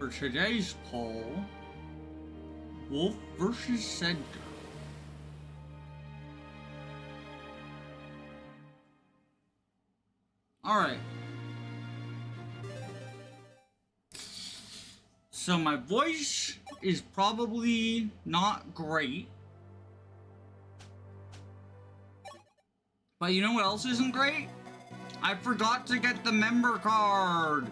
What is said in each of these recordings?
For today's poll, Wolf versus Sedgar. Alright. So my voice is probably not great. But you know what else isn't great? I forgot to get the member card.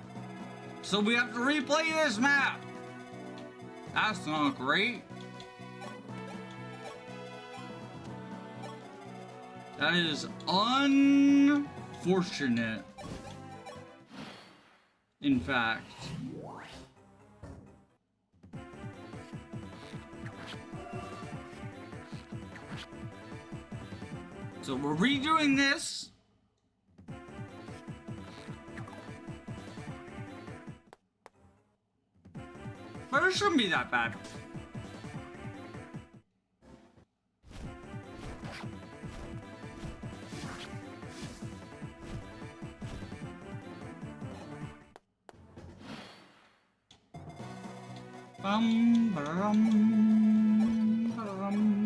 So we have to replay this map. That's not great. That is unfortunate. In fact. So we're redoing this. But it shouldn't be that bad. Bum, ba-dum, ba-dum.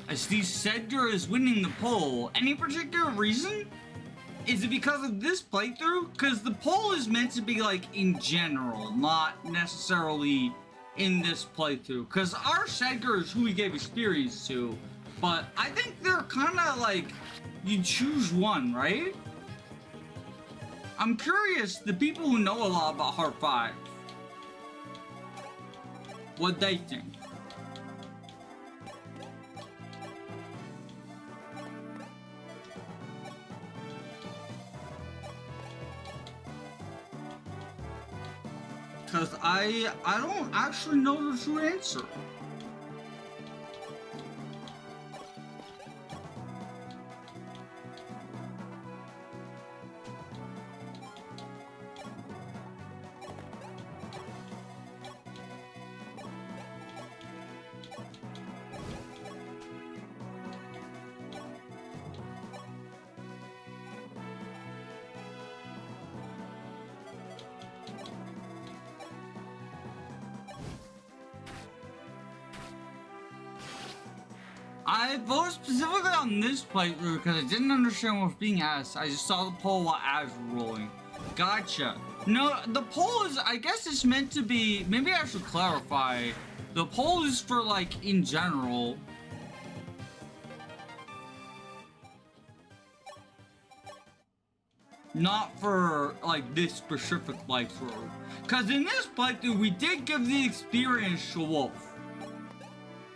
I see Sedgar is winning the poll. Any particular reason? Is it because of this playthrough? Because the poll is meant to be like in general, not necessarily in this playthrough. Because our Sedgar is who we gave experience to, but I think they're kind of like, you choose one, right? I'm curious, the people who know a lot about Heart 5, what they think. Because I don't actually know the true answer. I voted specifically on this playthrough because I didn't understand what was being asked. I just saw the poll while ads were rolling. Gotcha. No, the poll is, I guess it's meant to be, maybe I should clarify. The poll is for like, in general. Not for like this specific playthrough. Because in this playthrough, we did give the experience to Wolf.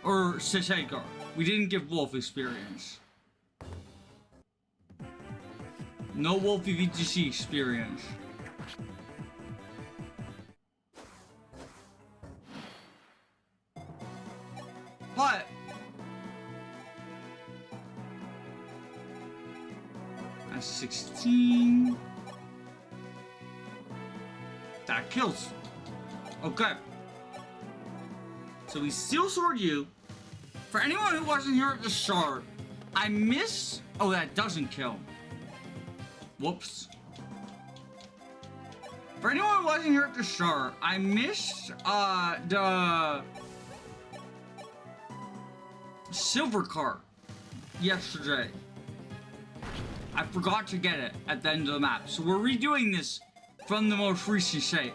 Or Sedgar. We didn't give Wolf experience. No Wolfie VTC experience. But that's 16. That kills. Okay. So we Steel Sword you. For anyone who wasn't here at the start, I miss... Oh, that doesn't kill. Whoops. For anyone who wasn't here at the start, I missed, the... silver cart yesterday. I forgot to get it at the end of the map. So we're redoing this from the most recent save.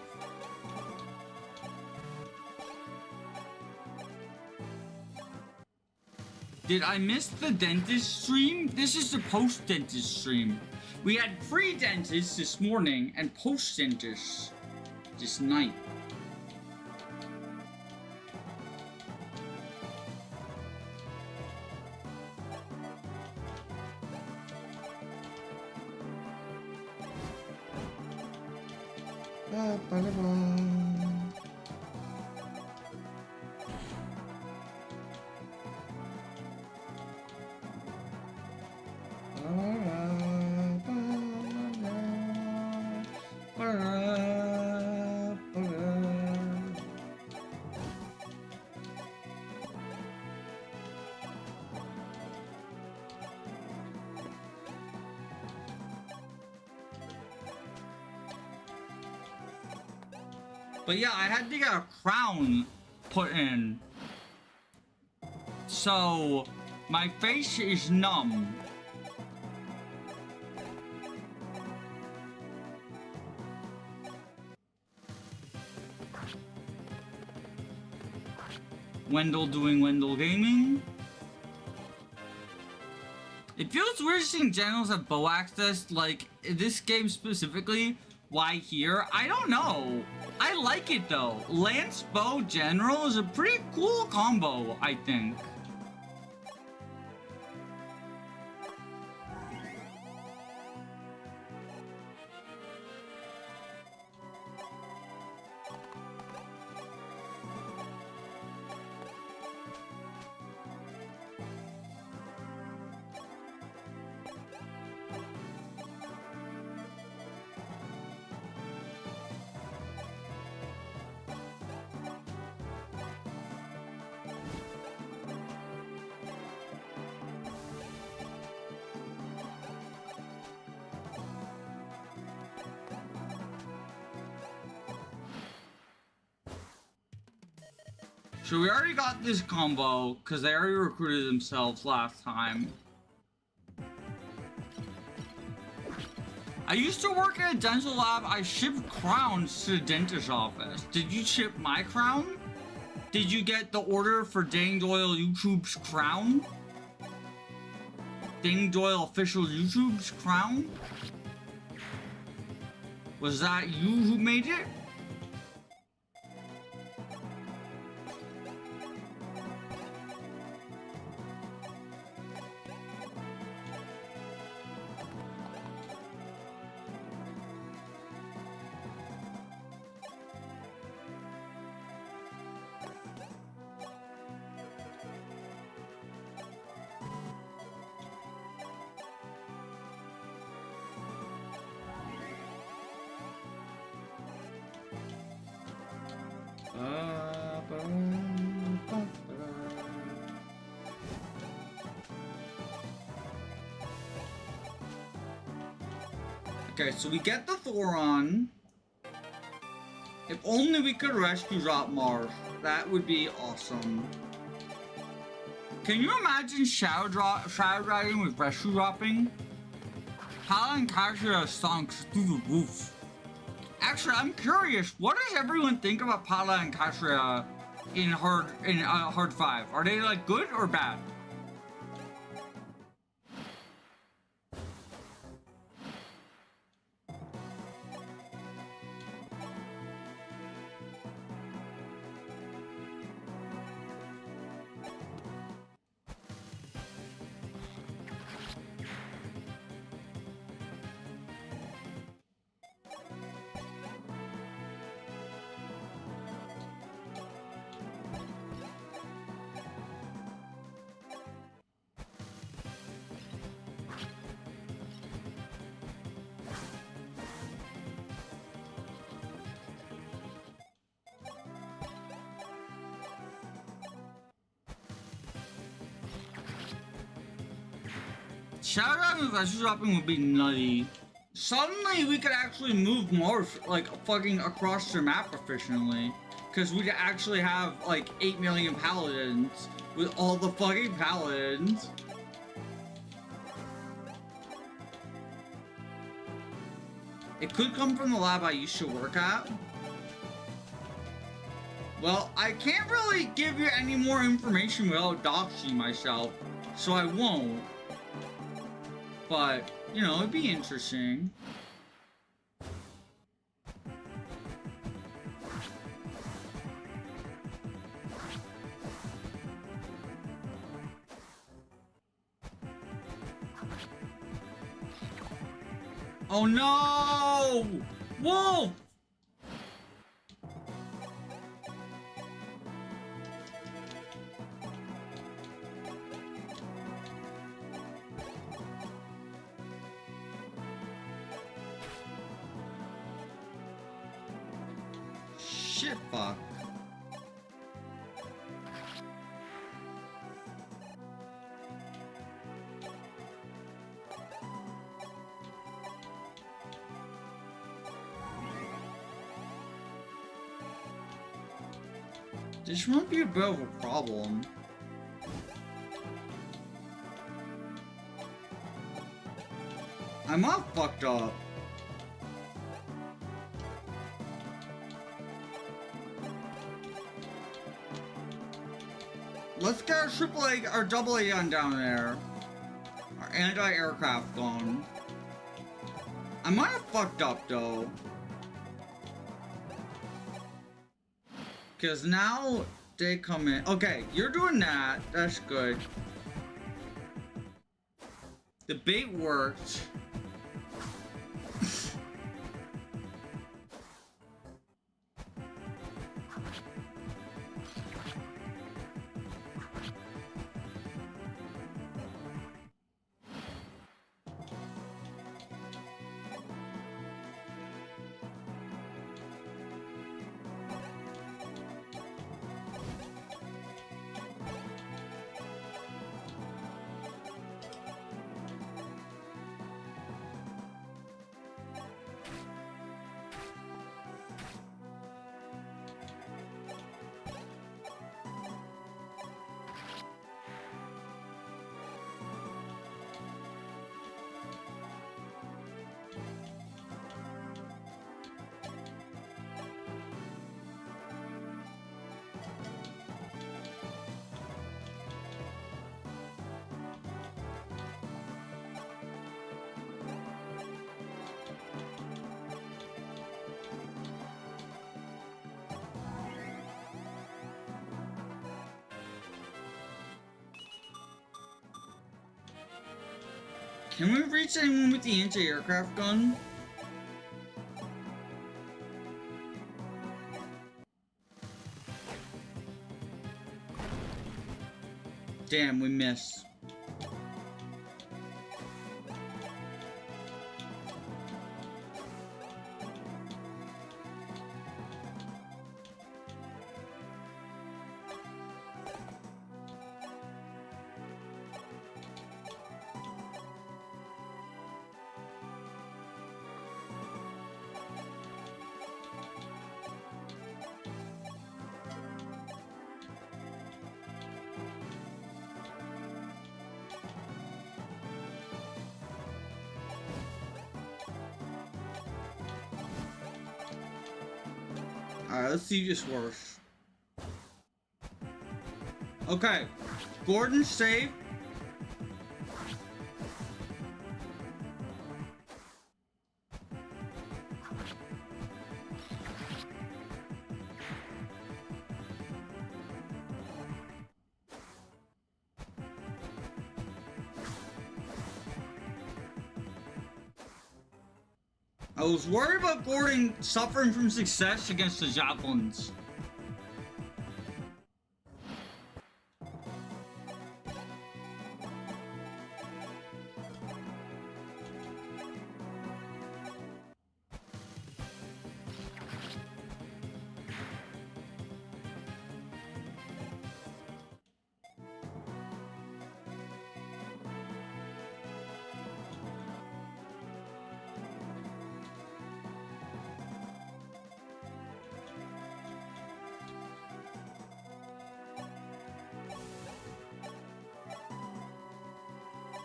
Did I miss the dentist stream? This is the post-dentist stream. We had pre-dentist this morning and post-dentist this night. But yeah, I had to get a crown put in. So my face is numb. Wendell doing Wendell Gaming. It feels weird seeing generals have bow access, like, this game specifically. Why here? I don't know. I like it though. Lance Bow General is a pretty cool combo, I think. So we already got this combo, because they already recruited themselves last time. I used to work at a dental lab. I shipped crowns to the dentist's office. Did you ship my crown? Did you get the order for Dane Doyle YouTube's crown? Dane Doyle official YouTube's crown? Was that you who made it? Okay, so we get the Thoron. If only we could rescue Rotmarsh. That would be awesome. Can you imagine Shadow Dragon with rescue dropping? Paladin Kashira stonks through the roof. Actually, I'm curious. What does everyone think about Paladin Kashira in Hard 5? Are they like good or bad? Shadow Dragon with rescue dropping would be nutty. Suddenly we could actually move more like fucking across the map efficiently. Cause we could actually have like 8 million paladins with all the fucking paladins. It could come from the lab I used to work at. Well, I can't really give you any more information without doxing myself, so I won't. But, you know, it'd be interesting. Oh no! Wolf! Shit, fuck. This might be a bit of a problem. I'm all fucked up. Let's get our AAA, our AA gun down there. Our anti-aircraft gun. I might have fucked up though. Cause now they come in. Okay, you're doing that. That's good. The bait worked. Can we reach anyone with the anti-aircraft gun? Damn, we missed. Alright, let's see if this works. Okay, Gordon's safe. I was worried about Gordon suffering from success against the Javelins.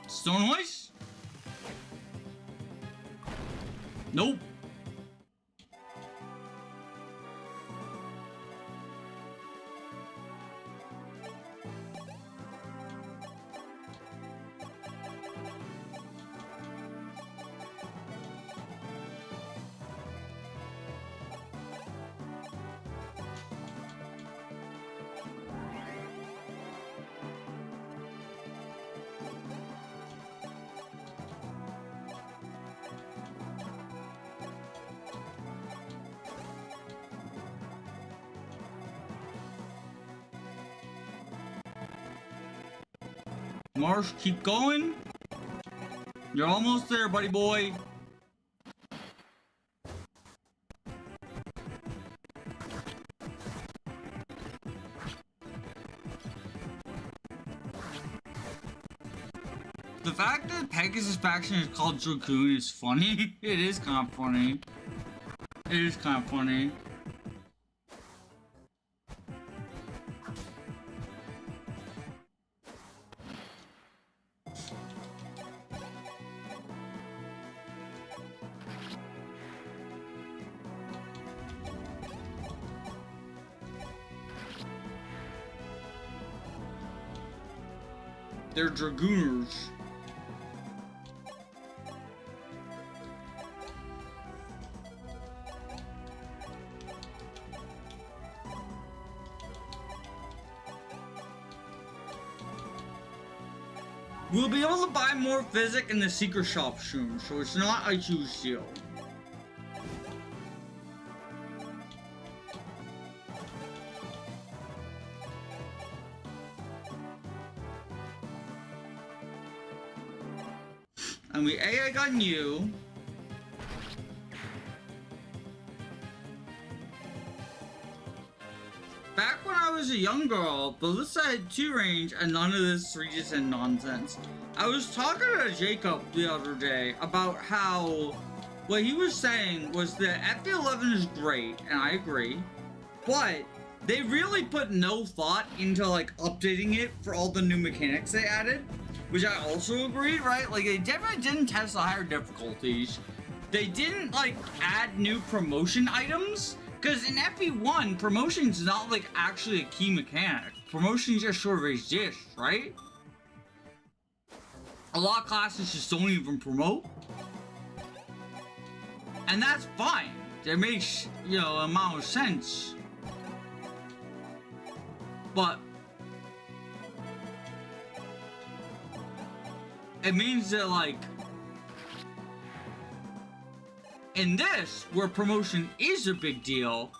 Stonewise? Nope. Marsh, keep going. You're almost there, buddy boy. The fact that Pegasus faction is called Dragoon is funny. It is kind of funny. It is kind of funny. They're dragooners. We'll be able to buy more physic in the secret shop soon, so it's not a huge deal. And we egg on you. Back when I was a young girl, Ballista had 2 range and none of this Regis and nonsense. I was talking to Jacob the other day about how what he was saying was that FP11 is great, and I agree, but they really put no thought into like updating it for all the new mechanics they added, which I also agree, right? Like they definitely didn't test the higher difficulties. They didn't like add new promotion items. Because in FP1, promotion's not like actually a key mechanic. Promotion just sort of exists, right? A lot of classes just don't even promote. And that's fine. It makes, you know, an amount of sense. But it means that like in this, where promotion is a big deal,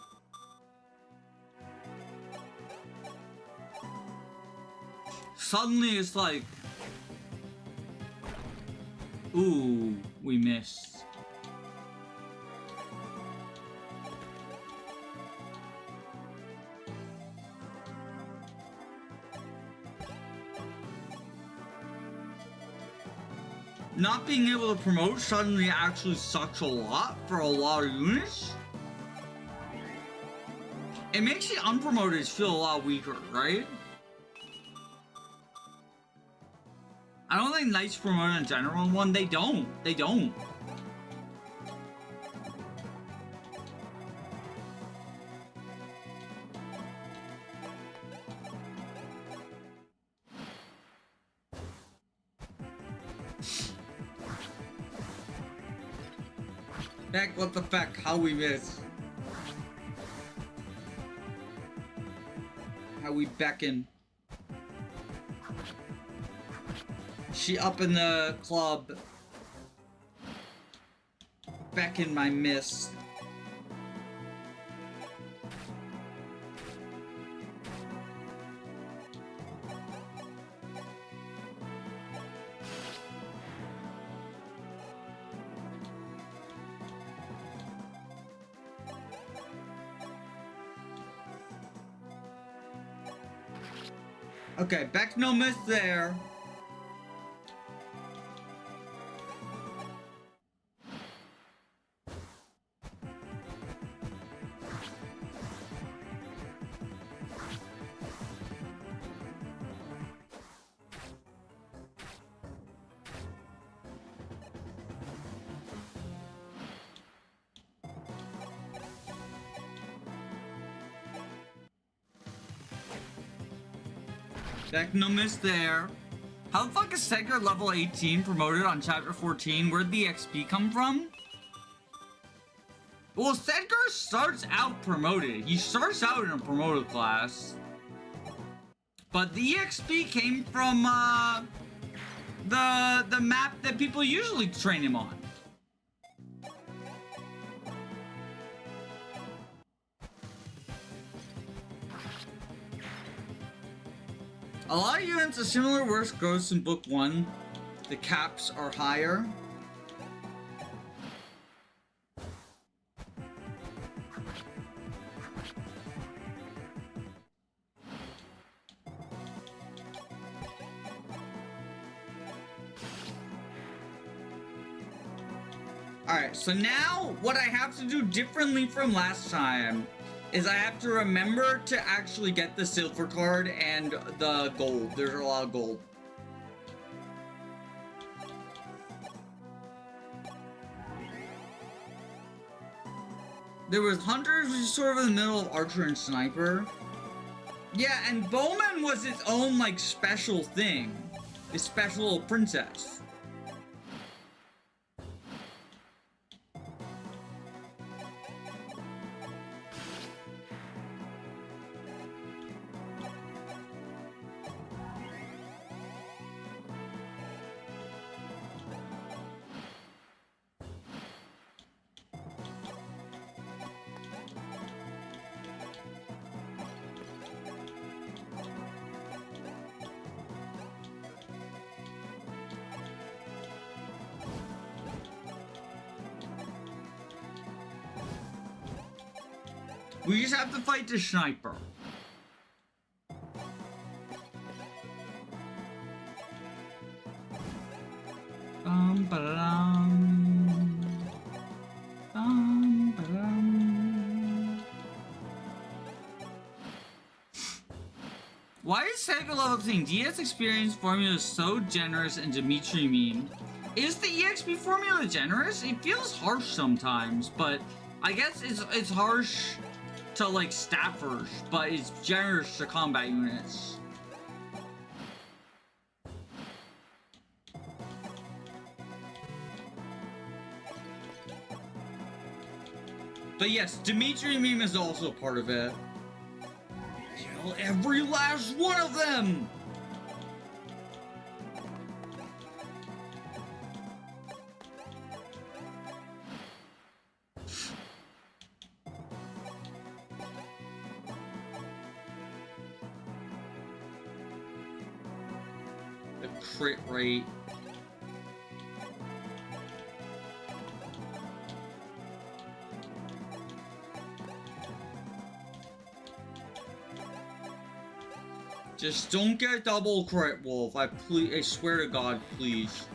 suddenly it's like, ooh, we missed. Not being able to promote suddenly actually sucks a lot for a lot of units. It makes the unpromoted feel a lot weaker, right? I don't think Knights promote in general one. They don't. They don't. Heck, what the fuck? How we miss? How we beckon? She up in the club. Beckon my miss. Okay, Beck no miss there. Beck no miss there. How the fuck is Sedgar level 18 promoted on chapter 14? Where'd the XP come from? Well, Sedgar starts out promoted. He starts out in a promoted class. But the EXP came from the map that people usually train him on. A lot of units are similar worse growths in book 1. The caps are higher. Alright, so now what I have to do differently from last time is I have to remember to actually get the silver card and the gold. There's a lot of gold. There was Hunters, which is sort of in the middle of Archer and Sniper. Yeah, and Bowman was its own, like, special thing. This special little princess. We just have to fight the sniper. Ba-da-dum. Ba-da-dum. Why is Sega level saying DS experience formula so generous and Dimitri meme? Is the EXP formula generous? It feels harsh sometimes, but I guess it's harsh to like staffers, but it's generous to combat units. But yes, Dimitri meme is also part of it. Kill every last one of them! The crit rate. Just don't get double crit, Wolf. I swear to God, please.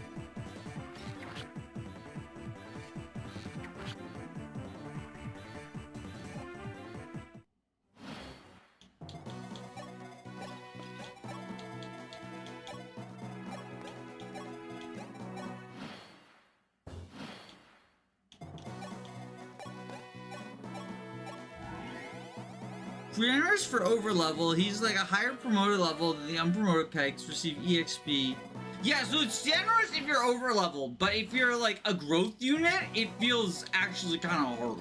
Generous for overlevel, he's like a higher promoted level than the unpromoted pegs receive EXP. Yeah, so it's generous if you're overleveled, but if you're like a growth unit, it feels actually kind of harsh.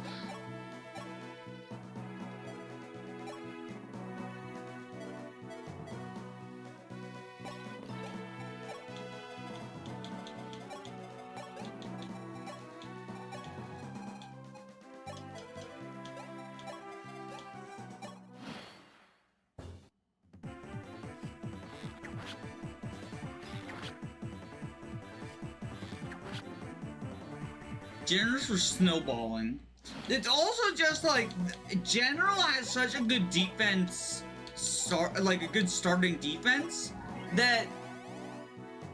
Generous for snowballing. It's also just like General has such a good defense, like a good starting defense, that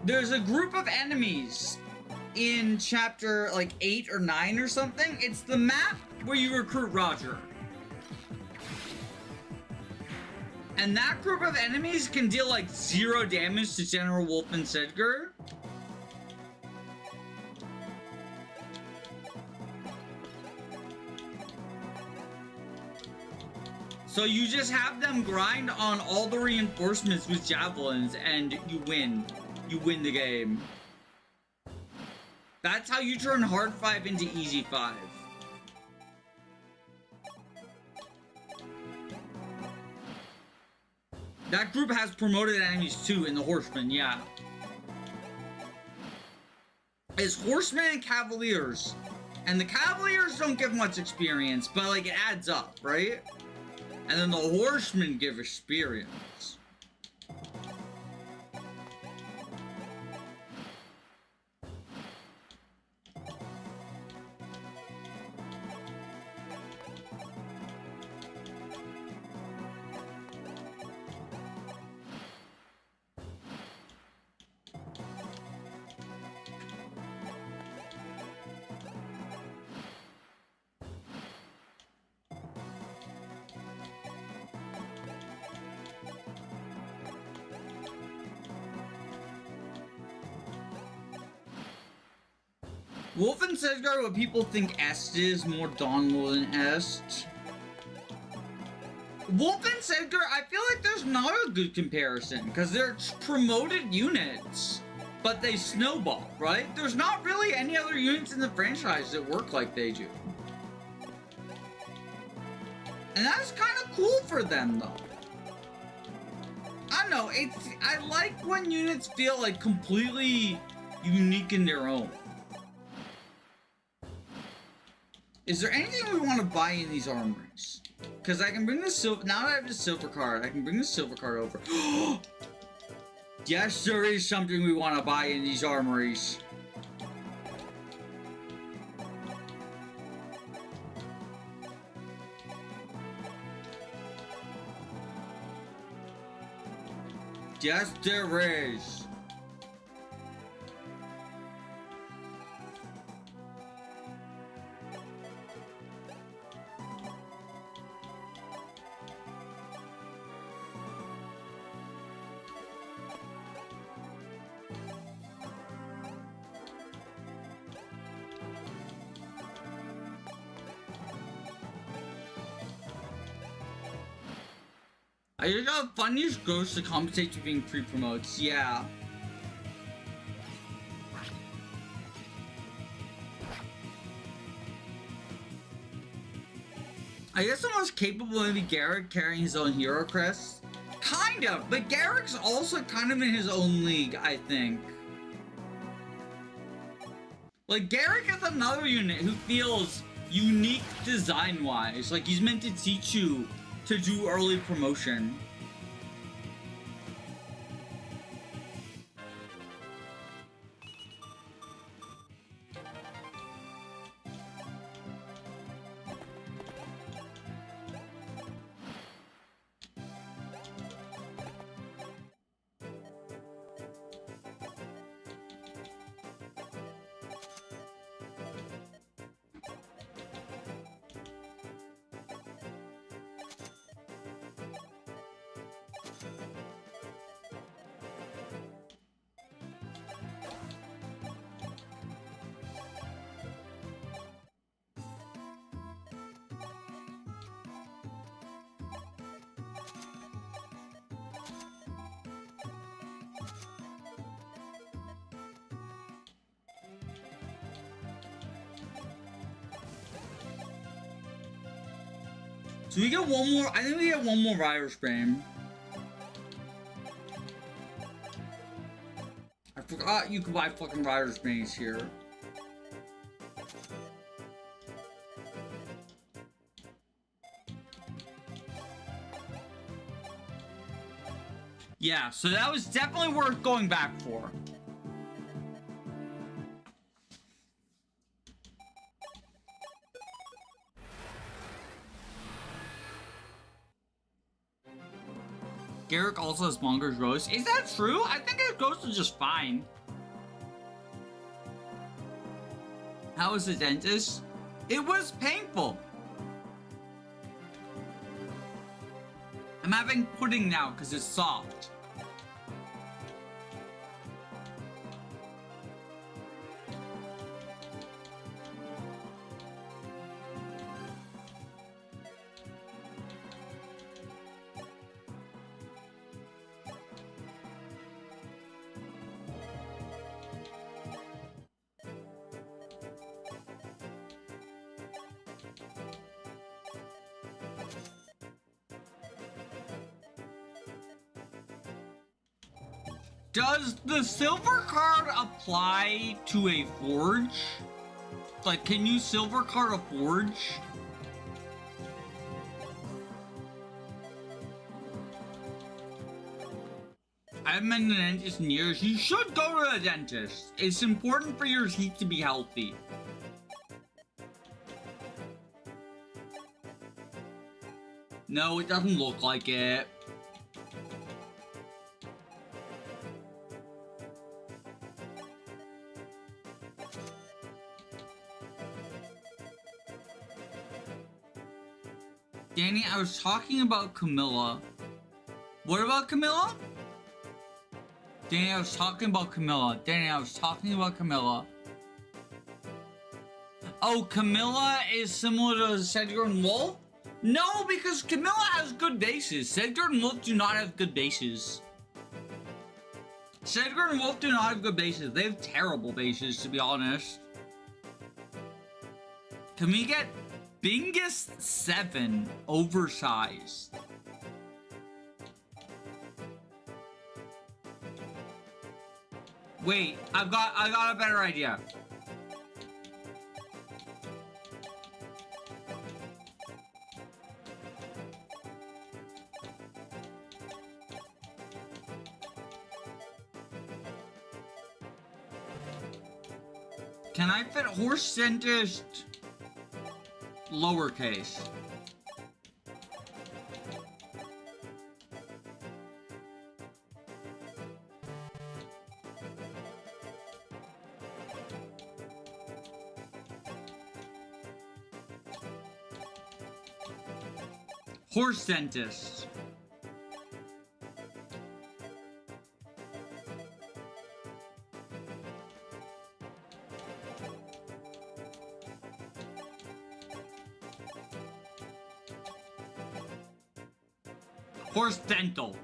there's a group of enemies in chapter like 8 or 9 or something. It's the map where you recruit Roger. And that group of enemies can deal like 0 damage to General Wolf and Sedgar. So you just have them grind on all the reinforcements with javelins and you win. You win the game. That's how you turn hard 5 into easy 5. That group has promoted enemies too in the Horsemen, yeah. It's Horsemen and Cavaliers. And the Cavaliers don't give much experience, but like it adds up, right? And then the Horsemen give experience. Wolf and Sedgar, what people think Est is more Dawnlord than Est. Wolf and Sedgar, I feel like there's not a good comparison because they're promoted units, but they snowball, right? There's not really any other units in the franchise that work like they do. And that's kind of cool for them, though. I don't know, I like when units feel like completely unique in their own. Is there anything we want to buy in these armories? Because I can bring the silver, now that I have the silver card, I can bring the silver card over. Yes, there is something we want to buy in these armories. Yes, there is. I just got funniest ghosts to compensate for being pre-promotes, yeah. I guess the most capable would be Garrick carrying his own hero crest. Kind of, but Garrick's also kind of in his own league, I think. Like, Garrick is another unit who feels unique design-wise. Like, he's meant to teach you to do early promotion. So we get one more, I think we get one more Rider's Bane. I forgot you could buy fucking Rider's Banes here. Yeah, so that was definitely worth going back for. Garrick also has Monger's Roast. Is that true? I think his Ghost is just fine. How was the dentist? It was painful. I'm having pudding now because it's soft. Does the silver card apply to a forge? Like, can you silver card a forge? I haven't been to the dentist in years. You should go to the dentist. It's important for your teeth to be healthy. No, it doesn't look like it. Danny, I was talking about Camilla. What about Camilla? Danny, I was talking about Camilla. Danny, I was talking about Camilla. Oh, Camilla is similar to Sedgar and Wolf? No, because Camilla has good bases. Sedgar and Wolf do not have good bases. Sedgar and Wolf do not have good bases. They have terrible bases, to be honest. Can we get Bingus 7 oversized? Wait, I got a better idea. Can I fit Horse Dentist lowercase? Horse Dentist. Horse Dental.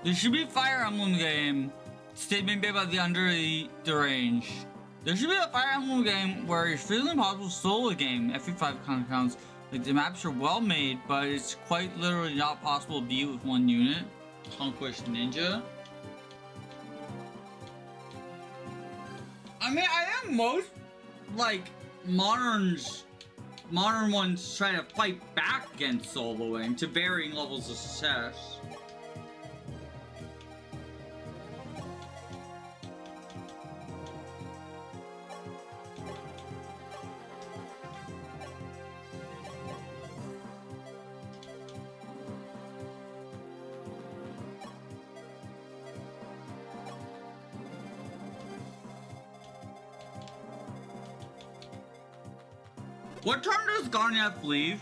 There should be a Fire Emblem game. Statement made by the under the range. There should be a Fire Emblem game where it's really impossible to solo a game. FE5 kind of counts. Like the maps are well made, but it's quite literally not possible to beat with one unit. Conquest Ninja. I mean, I am most like modern ones try to fight back against soloing to varying levels of success. What turn does Garneth leave?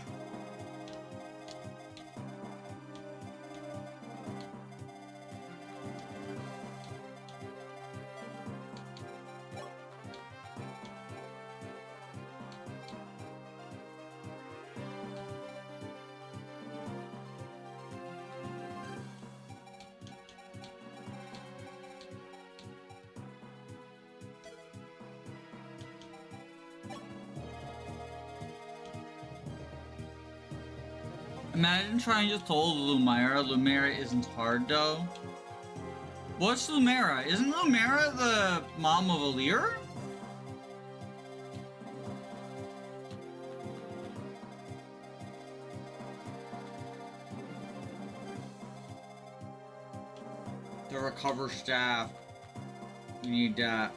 Imagine trying to toll Lumira. Lumira isn't hard though. What's Lumira? Isn't Lumira the mom of Alir? The recover staff. We need that.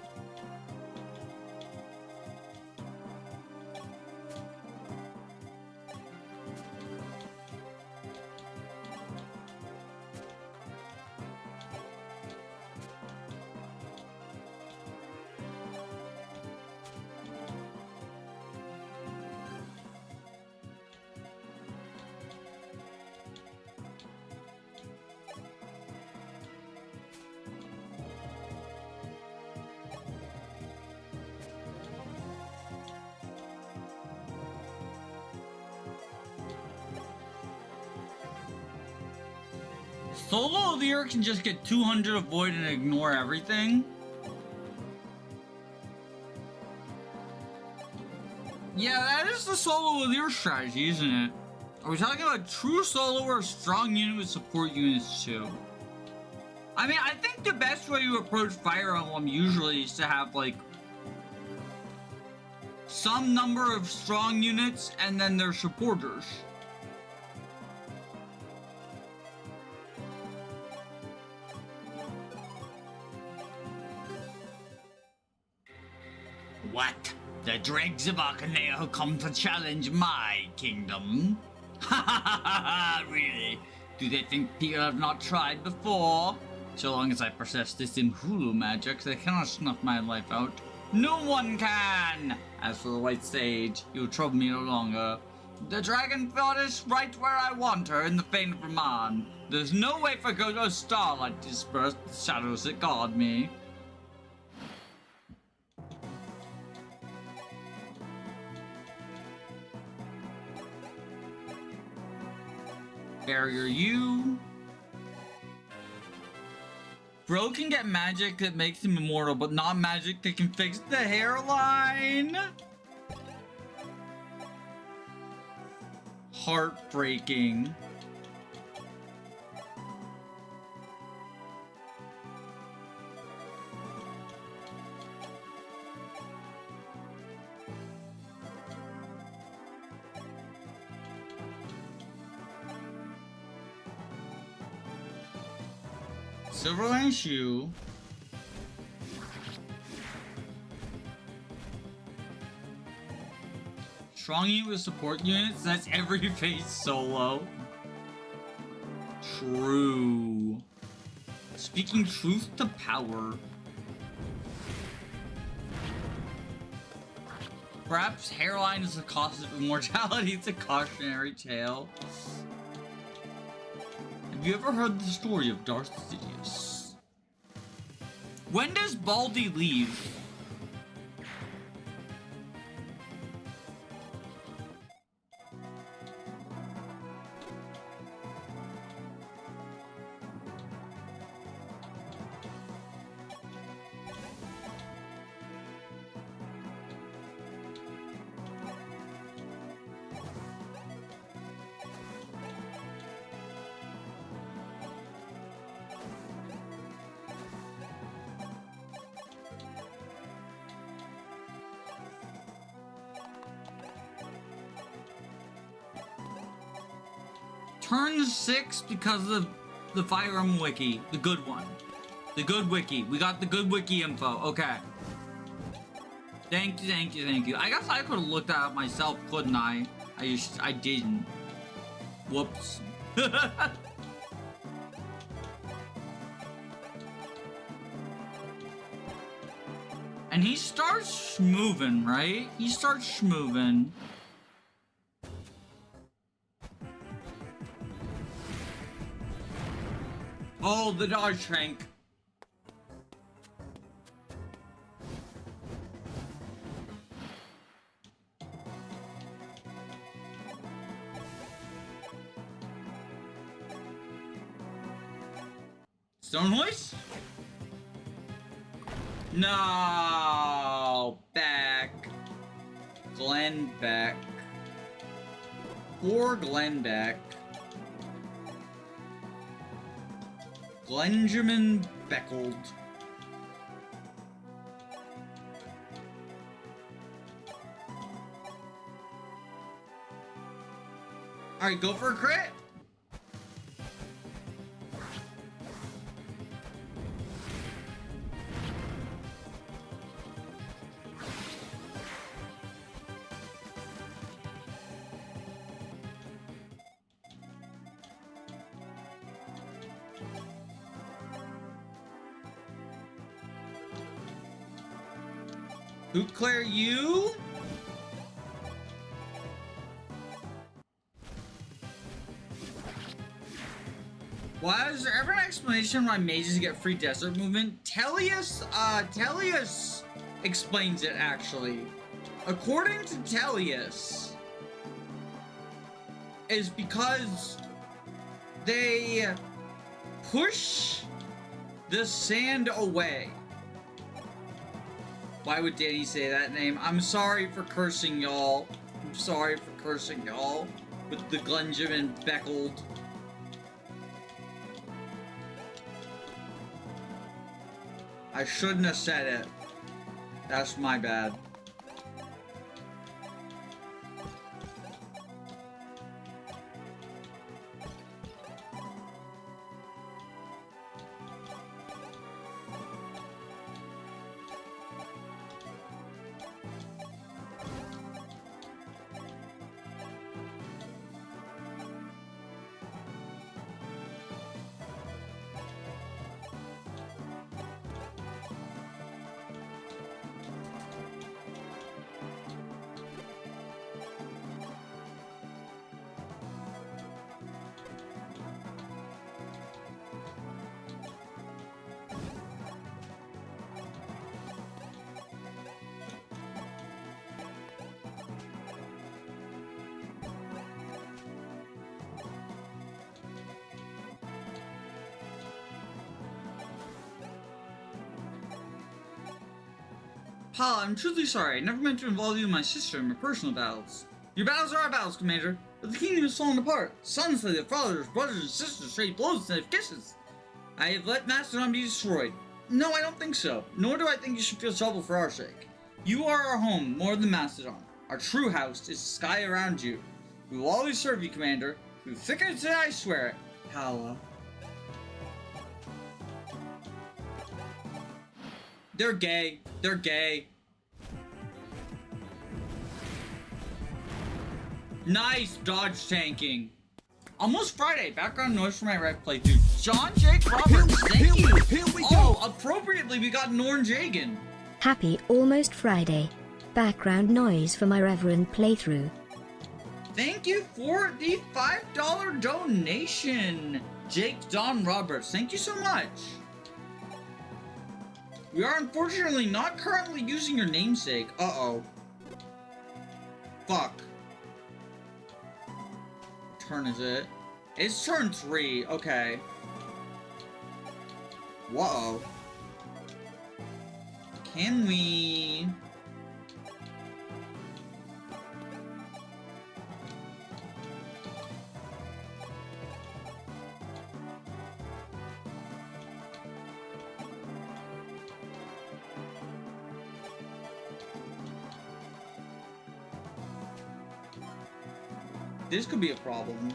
Solo Lear can just get 200 avoid and ignore everything. Yeah, that is the Solo Lear strategy, isn't it? Are we talking about true solo or a strong unit with support units too? I mean, I think the best way to approach Fire Emblem usually is to have like some number of strong units and then their supporters. What? The dregs of Arcaneo come to challenge my kingdom? Ha ha ha ha! Really? Do they think people have not tried before? So long as I possess this Imhulu magic, they cannot snuff my life out. No one can! As for the White Sage, you'll trouble me no longer. The Dragon Thought is right where I want her, in the Fane of Raman. There's no way for Gojo's starlight to disperse the shadows that guard me. Barrier you. Bro can get magic that makes him immortal, but not magic that can fix the hairline. Heartbreaking. Silverland Shoe. Strong unit with support units? That's every phase solo. True. Speaking truth to power. Perhaps hairline is the cause of immortality. It's a cautionary tale. Have you ever heard the story of Darth Sidious? When does Baldy leave? Turn 6 because of the Fire Emblem Wiki. The good one. The good wiki. We got the good wiki info. Okay. Thank you, thank you, thank you. I guess I could have looked that up myself, couldn't I? I didn't. Whoops. And he starts moving, right? He starts moving. Oh, the dodge tank. Stone hoist? No, back. Glenn back. Poor Glenn back. Glenjamin Beckold. Alright, go for a crit. Who clear you? Why is there ever an explanation why mages get free desert movement? Tellius explains it actually. According to Tellius, is because they Push the sand away. Why would Danny say that name? I'm sorry for cursing y'all. I'm sorry for cursing y'all with the Glenjamin Beckold. I shouldn't have said it. That's my bad. Pa, I'm truly sorry. I never meant to involve you and my sister in my personal battles. Your battles are our battles, Commander. But the kingdom is falling apart. Sons slay their fathers, brothers and sisters trade blows instead of kisses. I have let Mastodon be destroyed. No, I don't think so. Nor do I think you should feel trouble for our sake. You are our home more than Mastodon. Our true house is the sky around you. We will always serve you, Commander. Through thick and thin, I swear it. Hala. They're gay. They're gay. Nice dodge tanking. Almost Friday. Background noise for my rec playthrough. John Jake Roberts, thank you. Here we go. Oh, appropriately, we got Norn Jagan. Happy almost Friday. Background noise for my Reverend playthrough. Thank you for the $5 donation, Jake Don Roberts. Thank you so much. We are unfortunately not currently using your namesake. Uh-oh. Fuck. What turn is it? It's turn 3. Okay. Whoa. Can we... This could be a problem.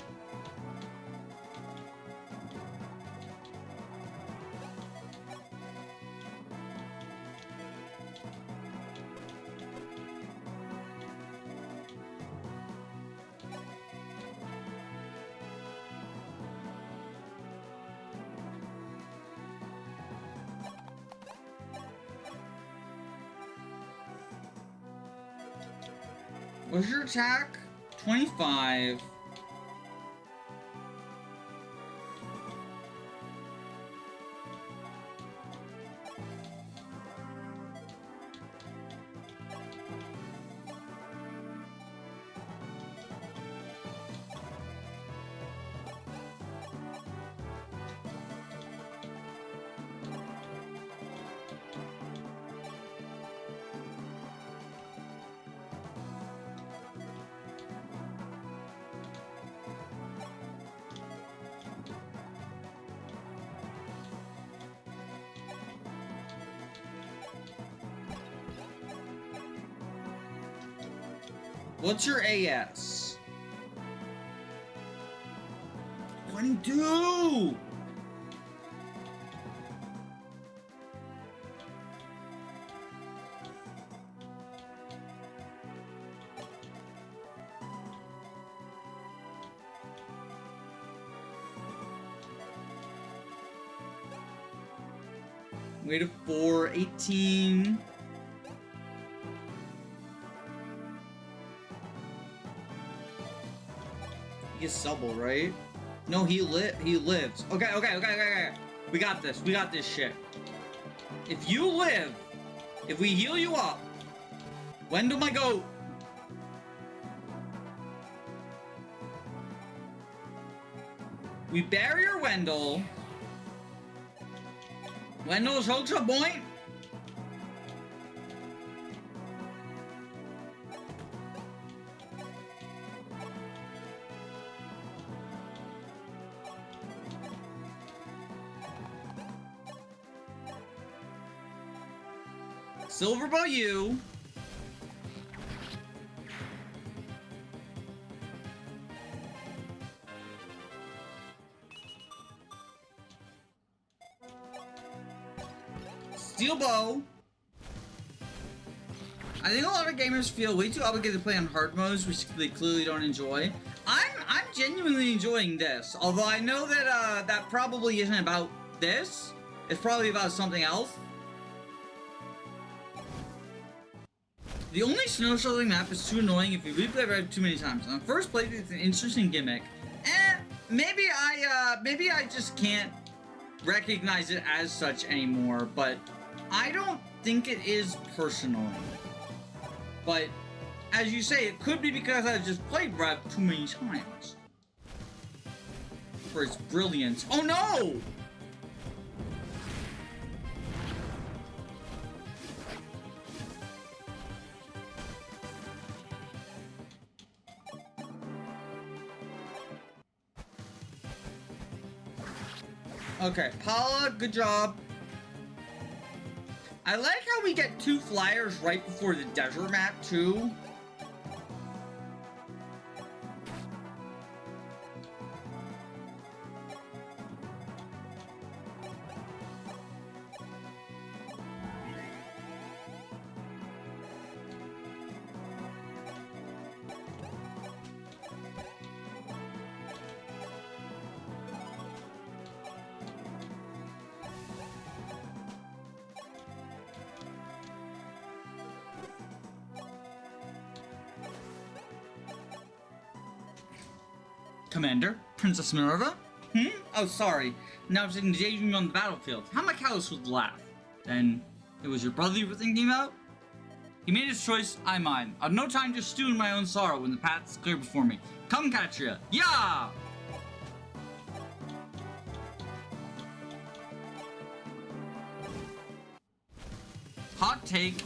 What's your attack? 25. What's your AS? 22! Weight of 4, 18. He gets double, right? No, he lives. Okay. We got this. We got this shit. If you live, if we heal you up, when do my goat? We barrier Wendell. Wendell's Ultra Point? Silver Bow you. Steel Bow. I think a lot of gamers feel way too obligated to play on hard modes, which they clearly don't enjoy. I'm genuinely enjoying this, although I know that that probably isn't about this. It's probably about something else. The only snow shoveling map is too annoying if you replay it too many times. On the first playthrough, it's an interesting gimmick. Maybe I just can't recognize it as such anymore, but I don't think it is personally. But as you say, it could be because I've just played Rev too many times. For its brilliance. Oh no! Okay, Paula, good job. I like how we get 2 flyers right before the desert map, too. Commander, Princess Minerva? Oh, sorry. Now I'm engaging on the battlefield. How am I callous with laugh? Then, it was your brother you were thinking about? He made his choice, I mine. I've no time to stew in my own sorrow when the path is clear before me. Come, Katria! Yeah! Hot take.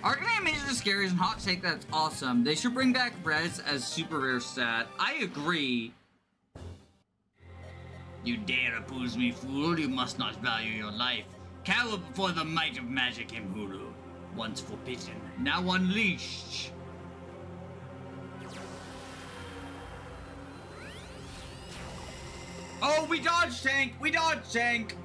Arcanine Maze is scary and hot take that's awesome. They should bring back Res as super rare stat. I agree. You dare oppose me, fool? You must not value your life. Cower before the might of magic Imhuru. Once forbidden, now unleashed. Oh, we dodged tank! We dodged tank!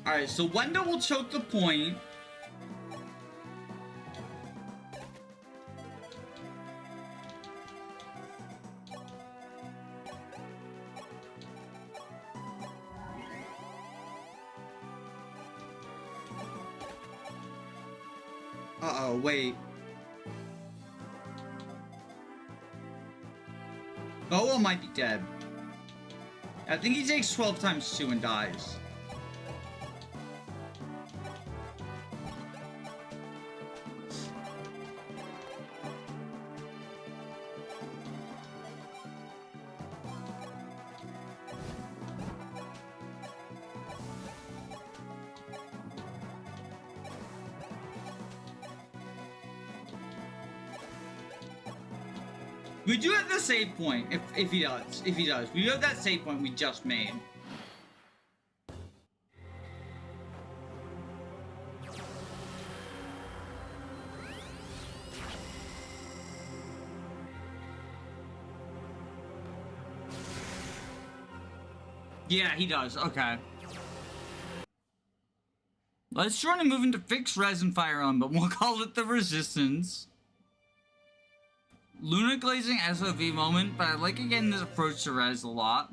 Alright, so Wendell will choke the point. Uh-oh, wait. Boa might be dead. I think he takes 12 times 2 and dies. We do have the save point, if he does. We do have that save point we just made. Yeah, he does. Okay. Let's try to move into fixed res and fire on, but we'll call it the resistance. Luna glazing SOV moment, but I like again this approach to Res a lot.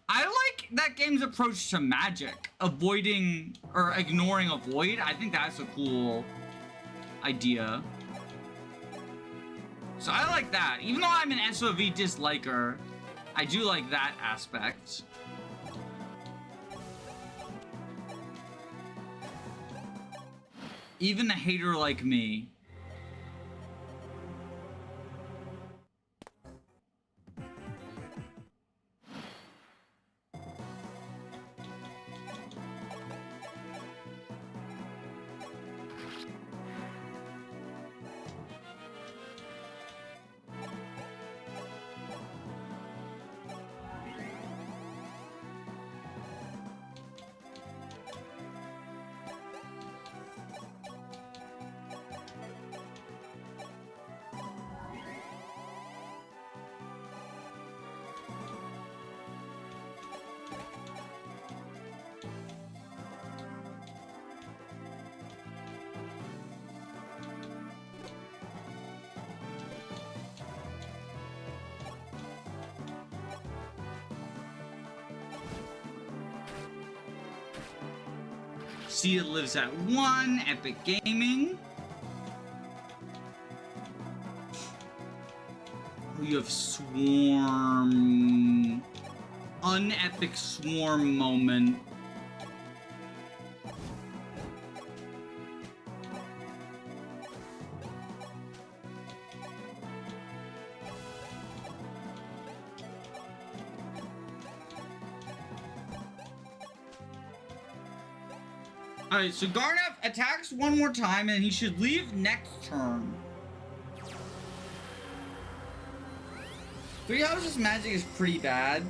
I like that game's approach to magic, avoiding or ignoring a void. I think that's a cool idea. So I like that. Even though I'm an SOV disliker, I do like that aspect. Even a hater like me. See, it lives at 1, Epic Gaming. You have Swarm. Unepic Swarm moment. Alright, so Garnef attacks one more time and he should leave next turn. Three Houses Magic is pretty bad.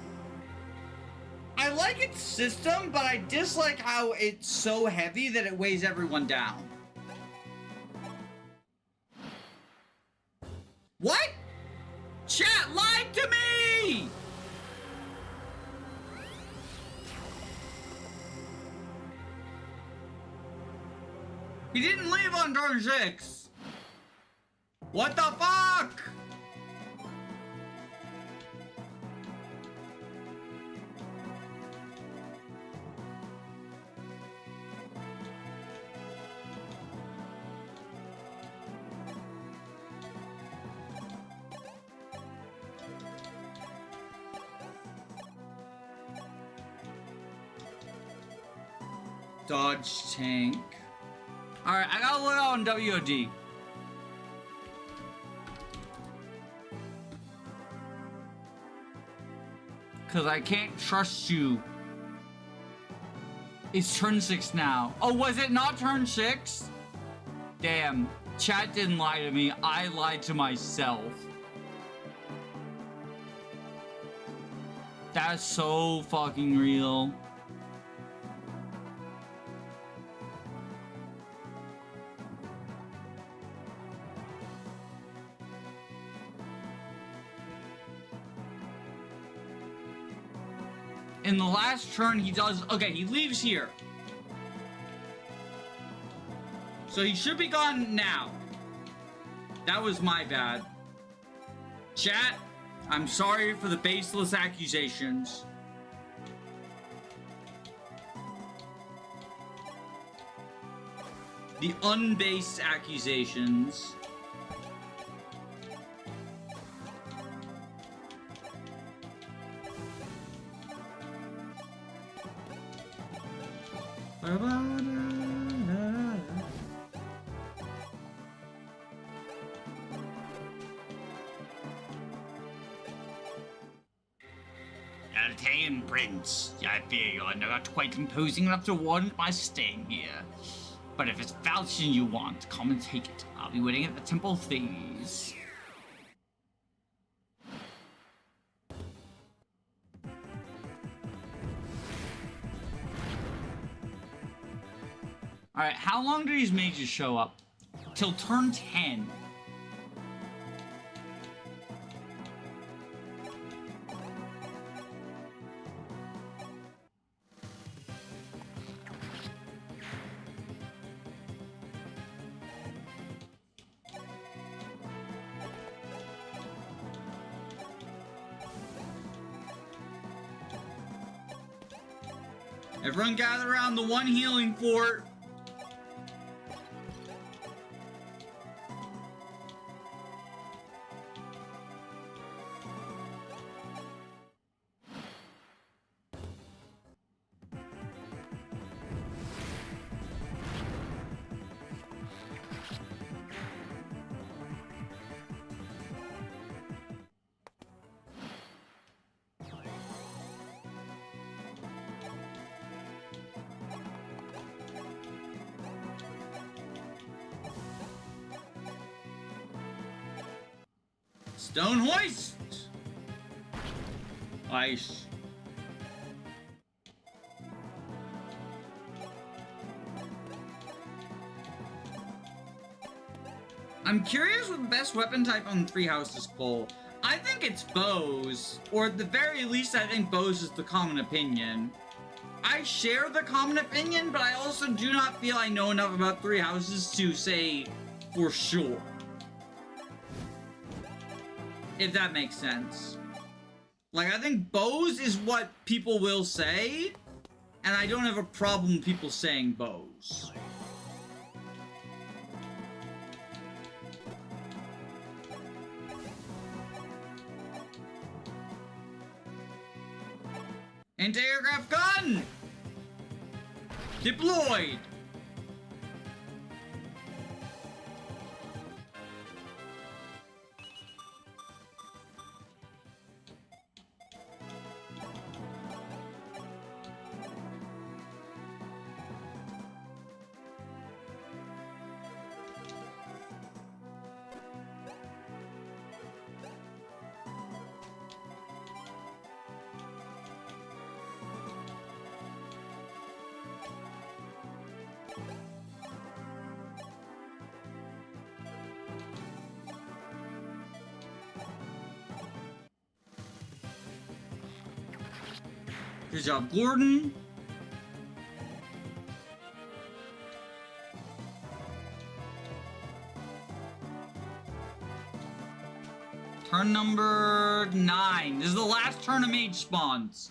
I like its system, but I dislike how it's so heavy that it weighs everyone down. What? Chat lied to me! He didn't leave on turn 6. What the fuck? Dodge tank. Alright, I gotta look out on WOD. Cause I can't trust you. It's turn 6 now. Oh, was it not turn 6? Damn. Chat didn't lie to me. I lied to myself. That's so fucking real. In the last turn, he does... Okay, he leaves here. So he should be gone now. That was my bad. Chat, I'm sorry for the baseless accusations. The unbased accusations. Altean Prince, I fear you are not quite imposing enough to warrant my staying here. But if it's Falchion you want, come and take it. I'll be waiting at the Temple of Thieves. Alright, how long do these mages show up? Till turn 10. Everyone gather around the one healing fort. Stone hoist! Ice. I'm curious what the best weapon type on Three Houses poll. I think it's bows, or at the very least I think bows is the common opinion. I share the common opinion, but I also do not feel I know enough about Three Houses to say for sure. If that makes sense. Like, I think bows is what people will say, and I don't have a problem with people saying bows. Anti-aircraft gun! Deployed! Good job, Gordon. Turn number 9. This is the last turn of mage spawns.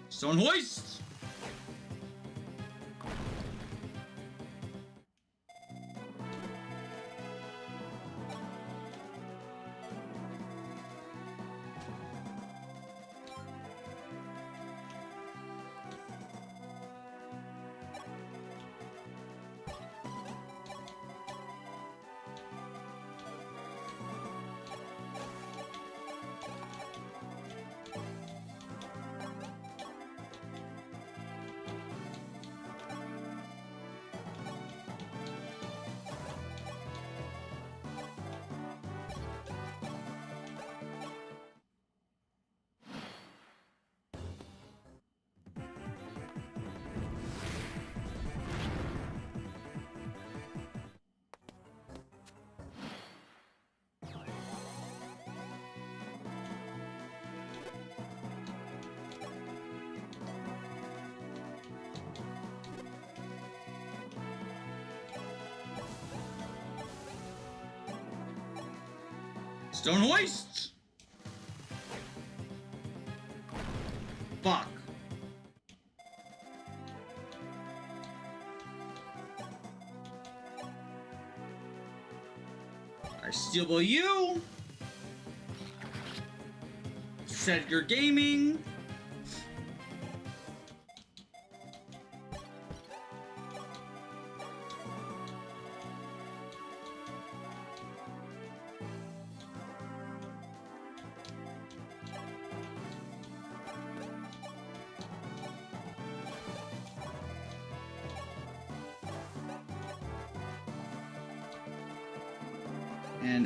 Stone hoist! Stone hoist! Fuck. I steal you. Set your gaming.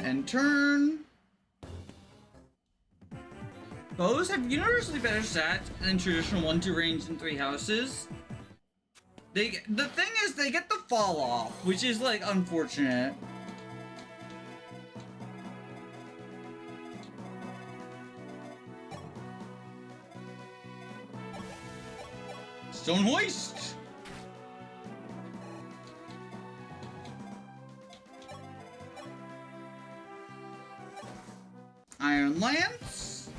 And turn. Bows have universally better stats than traditional 1-2 range in Three Houses. The thing is, they get the fall off, which is like unfortunate. Stone hoist! Iron lance.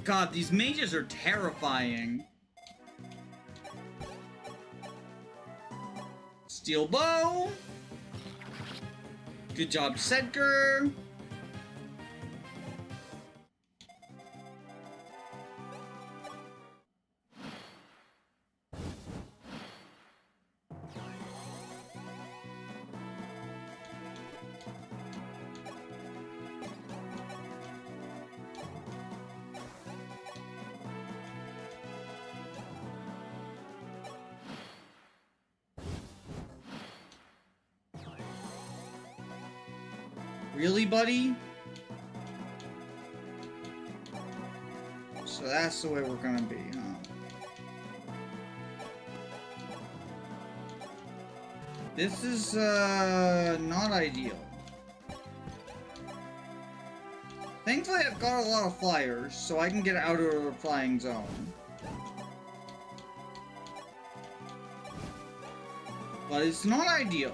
God, these mages are terrifying. Steel bow. Good job, Sedgar. Really, buddy? So that's the way we're gonna be, huh? This is, not ideal. Thankfully, I've got a lot of flyers, so I can get out of the flying zone. But it's not ideal.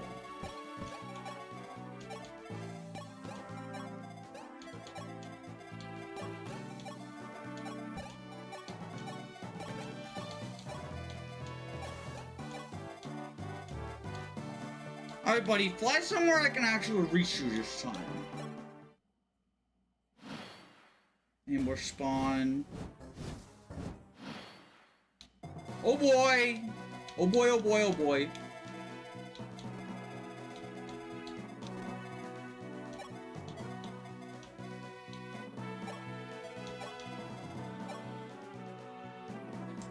Alright, buddy, fly somewhere I can actually reach you this time. Ambush spawn. Oh boy! Oh boy, oh boy, oh boy.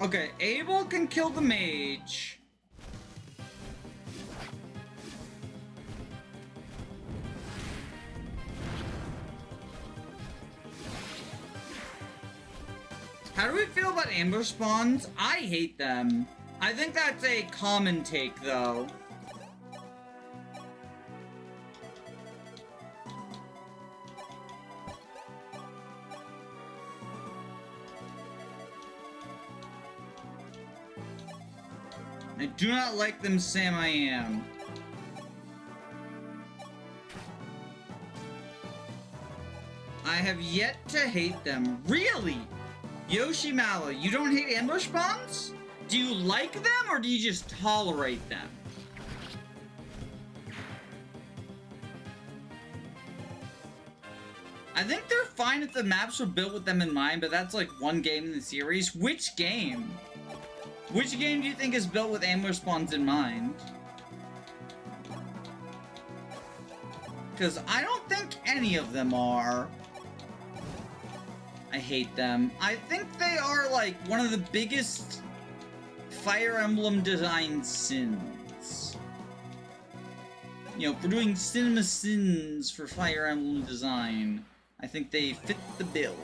Okay, Abel can kill the mage. How do we feel about ambush spawns? I hate them. I think that's a common take, though. I do not like them, Sam I am. I have yet to hate them. Really? Yoshimala, you don't hate ambush spawns? Do you like them, or do you just tolerate them? I think they're fine if the maps were built with them in mind, but that's like one game in the series. Which game? Which game do you think is built with ambush spawns in mind? Because I don't think any of them are. I hate them. I think they are like one of the biggest Fire Emblem design sins. You know, if we're doing cinema sins for Fire Emblem design, I think they fit the bill.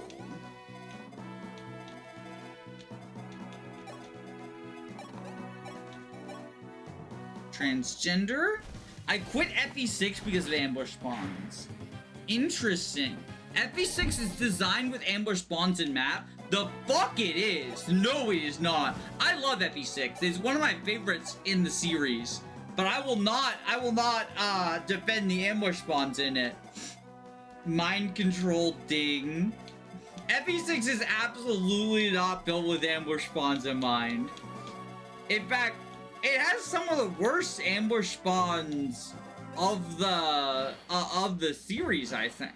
Transgender? I quit FE6 because of ambush spawns. Interesting. FE6 is designed with ambush spawns in map. The fuck it is. No, it is not. I love FE6. It's one of my favorites in the series. But I will not defend the ambush spawns in it. Mind control ding. FE6 is absolutely not built with ambush spawns in mind. In fact, it has some of the worst ambush spawns of the series, I think.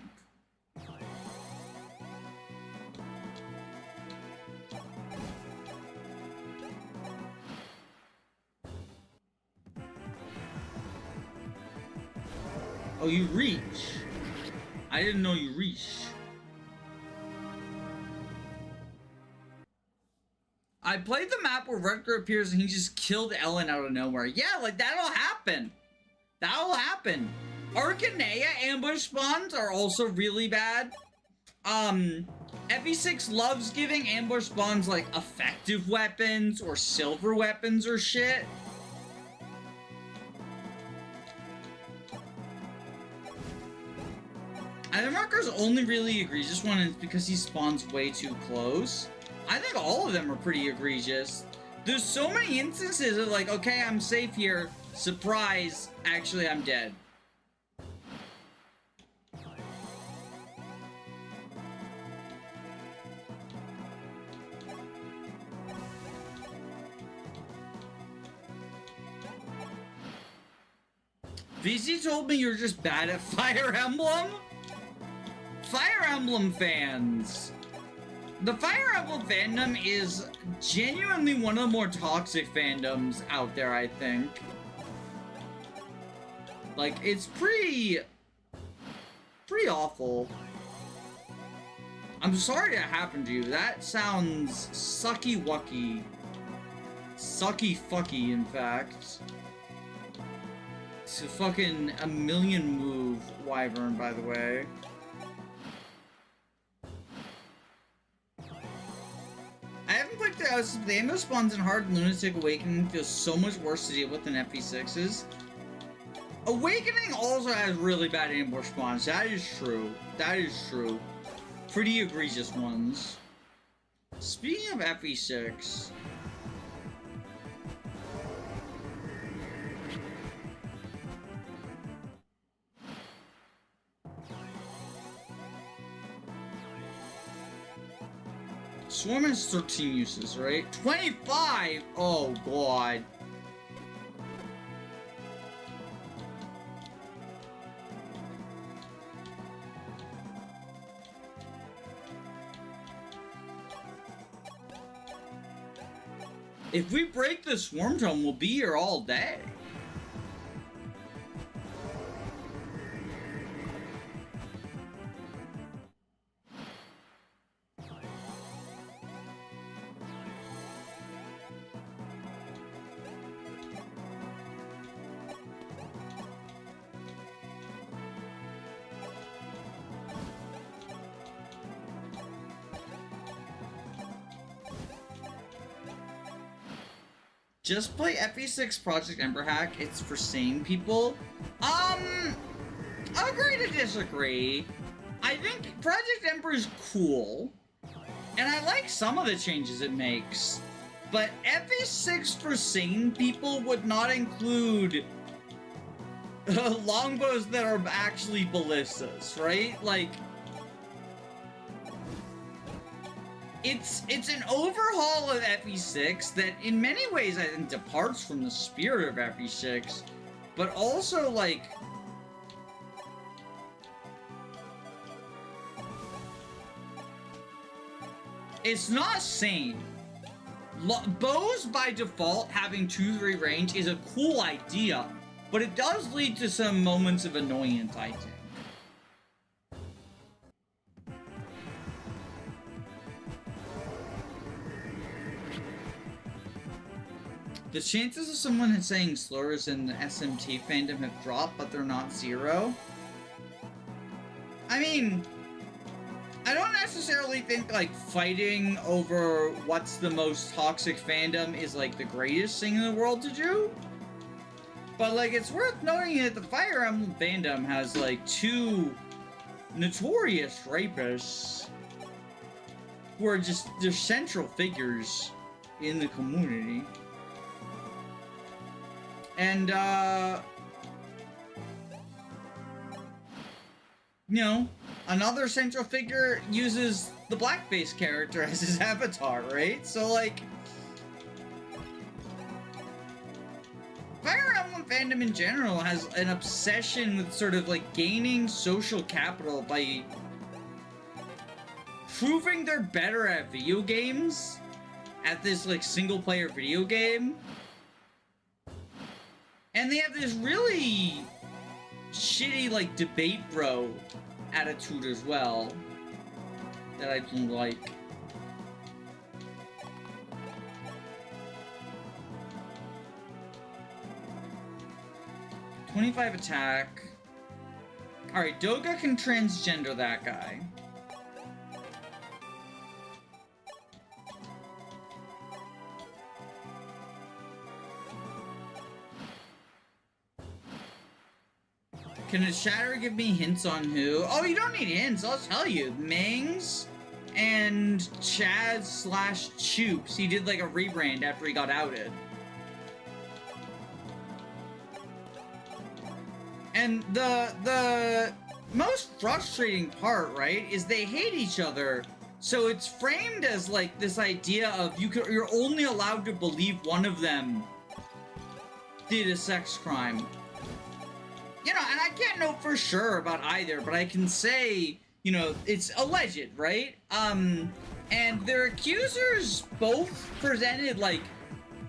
Oh, you reach. I didn't know you reach. I played the map where Rutger appears and he just killed Ellen out of nowhere. Yeah, like that'll happen. That'll happen. Arcanea ambush spawns are also really bad. FE6 loves giving ambush spawns like effective weapons or silver weapons or shit. Iron Marker's only really egregious one is because he spawns way too close. I think all of them are pretty egregious. There's so many instances of like, okay, I'm safe here. Surprise, actually I'm dead. VC told me you're just bad at Fire Emblem? Fire Emblem fans. The Fire Emblem fandom is genuinely one of the more toxic fandoms out there, I think. Like, it's pretty awful. I'm sorry it happened to you. That sounds sucky-wucky. Sucky-fucky, in fact. It's a fucking a million move wyvern, by the way. I haven't played the house. The ammo spawns in Hard Lunatic Awakening feels so much worse to deal with than FE6's. Awakening also has really bad ambush spawns. That is true. That is true. Pretty egregious ones. Speaking of FE6... Swarm has 13 uses, right? 25! Oh, God. If we break the Swarm Tome, we'll be here all day. Just play FE6 Project Ember Hack. It's for sane people. Agree to disagree. I think Project Ember is cool, and I like some of the changes it makes. But FE6 for sane people would not include longbows that are actually ballistas, right? Like, it's an overhaul of FE6 that in many ways I think departs from the spirit of FE6, but also like it's not sane. Bows by default having 2-3 range is a cool idea, but it does lead to some moments of annoyance, I think. The chances of someone saying slurs in the SMT fandom have dropped, but they're not zero. I mean, I don't necessarily think, like, fighting over what's the most toxic fandom is, like, the greatest thing in the world to do. But, like, it's worth noting that the Fire Emblem fandom has, like, 2 notorious rapists who are just, they're central figures in the community. And, you know, another central figure uses the blackface character as his avatar, right? So, like, Fire Emblem fandom in general has an obsession with sort of, like, gaining social capital by proving they're better at video games, at this, like, single-player video game. And they have this really shitty, like, debate bro attitude as well that I don't like. .25 attack. Alright, Doga can transgender that guy. Can a chatter give me hints on who? Oh, you don't need hints. I'll tell you. Mangs and Chad slash Choops. He did like a rebrand after he got outed. And the most frustrating part, right, is they hate each other. So it's framed as like this idea of you're only allowed to believe one of them did a sex crime. You know, and I can't know for sure about either, but I can say, you know, it's alleged, right? And their accusers both presented like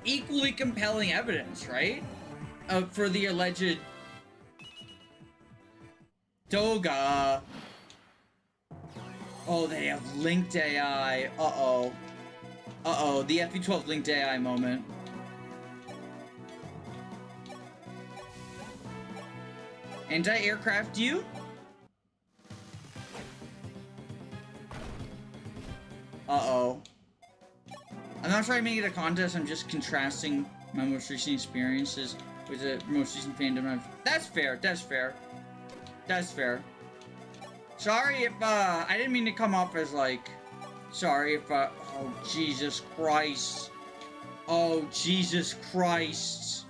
equally compelling evidence, right? For the alleged Doga. Oh, they have linked AI. Uh-oh. Uh-oh, the FE12 linked AI moment. Anti-aircraft you? Uh-oh. I'm not trying to make it a contest, I'm just contrasting my most recent experiences with the most recent fandom. That's fair, that's fair. That's fair. Sorry if, I didn't mean to come off as, like, sorry if, oh, Jesus Christ. Oh, Jesus Christ.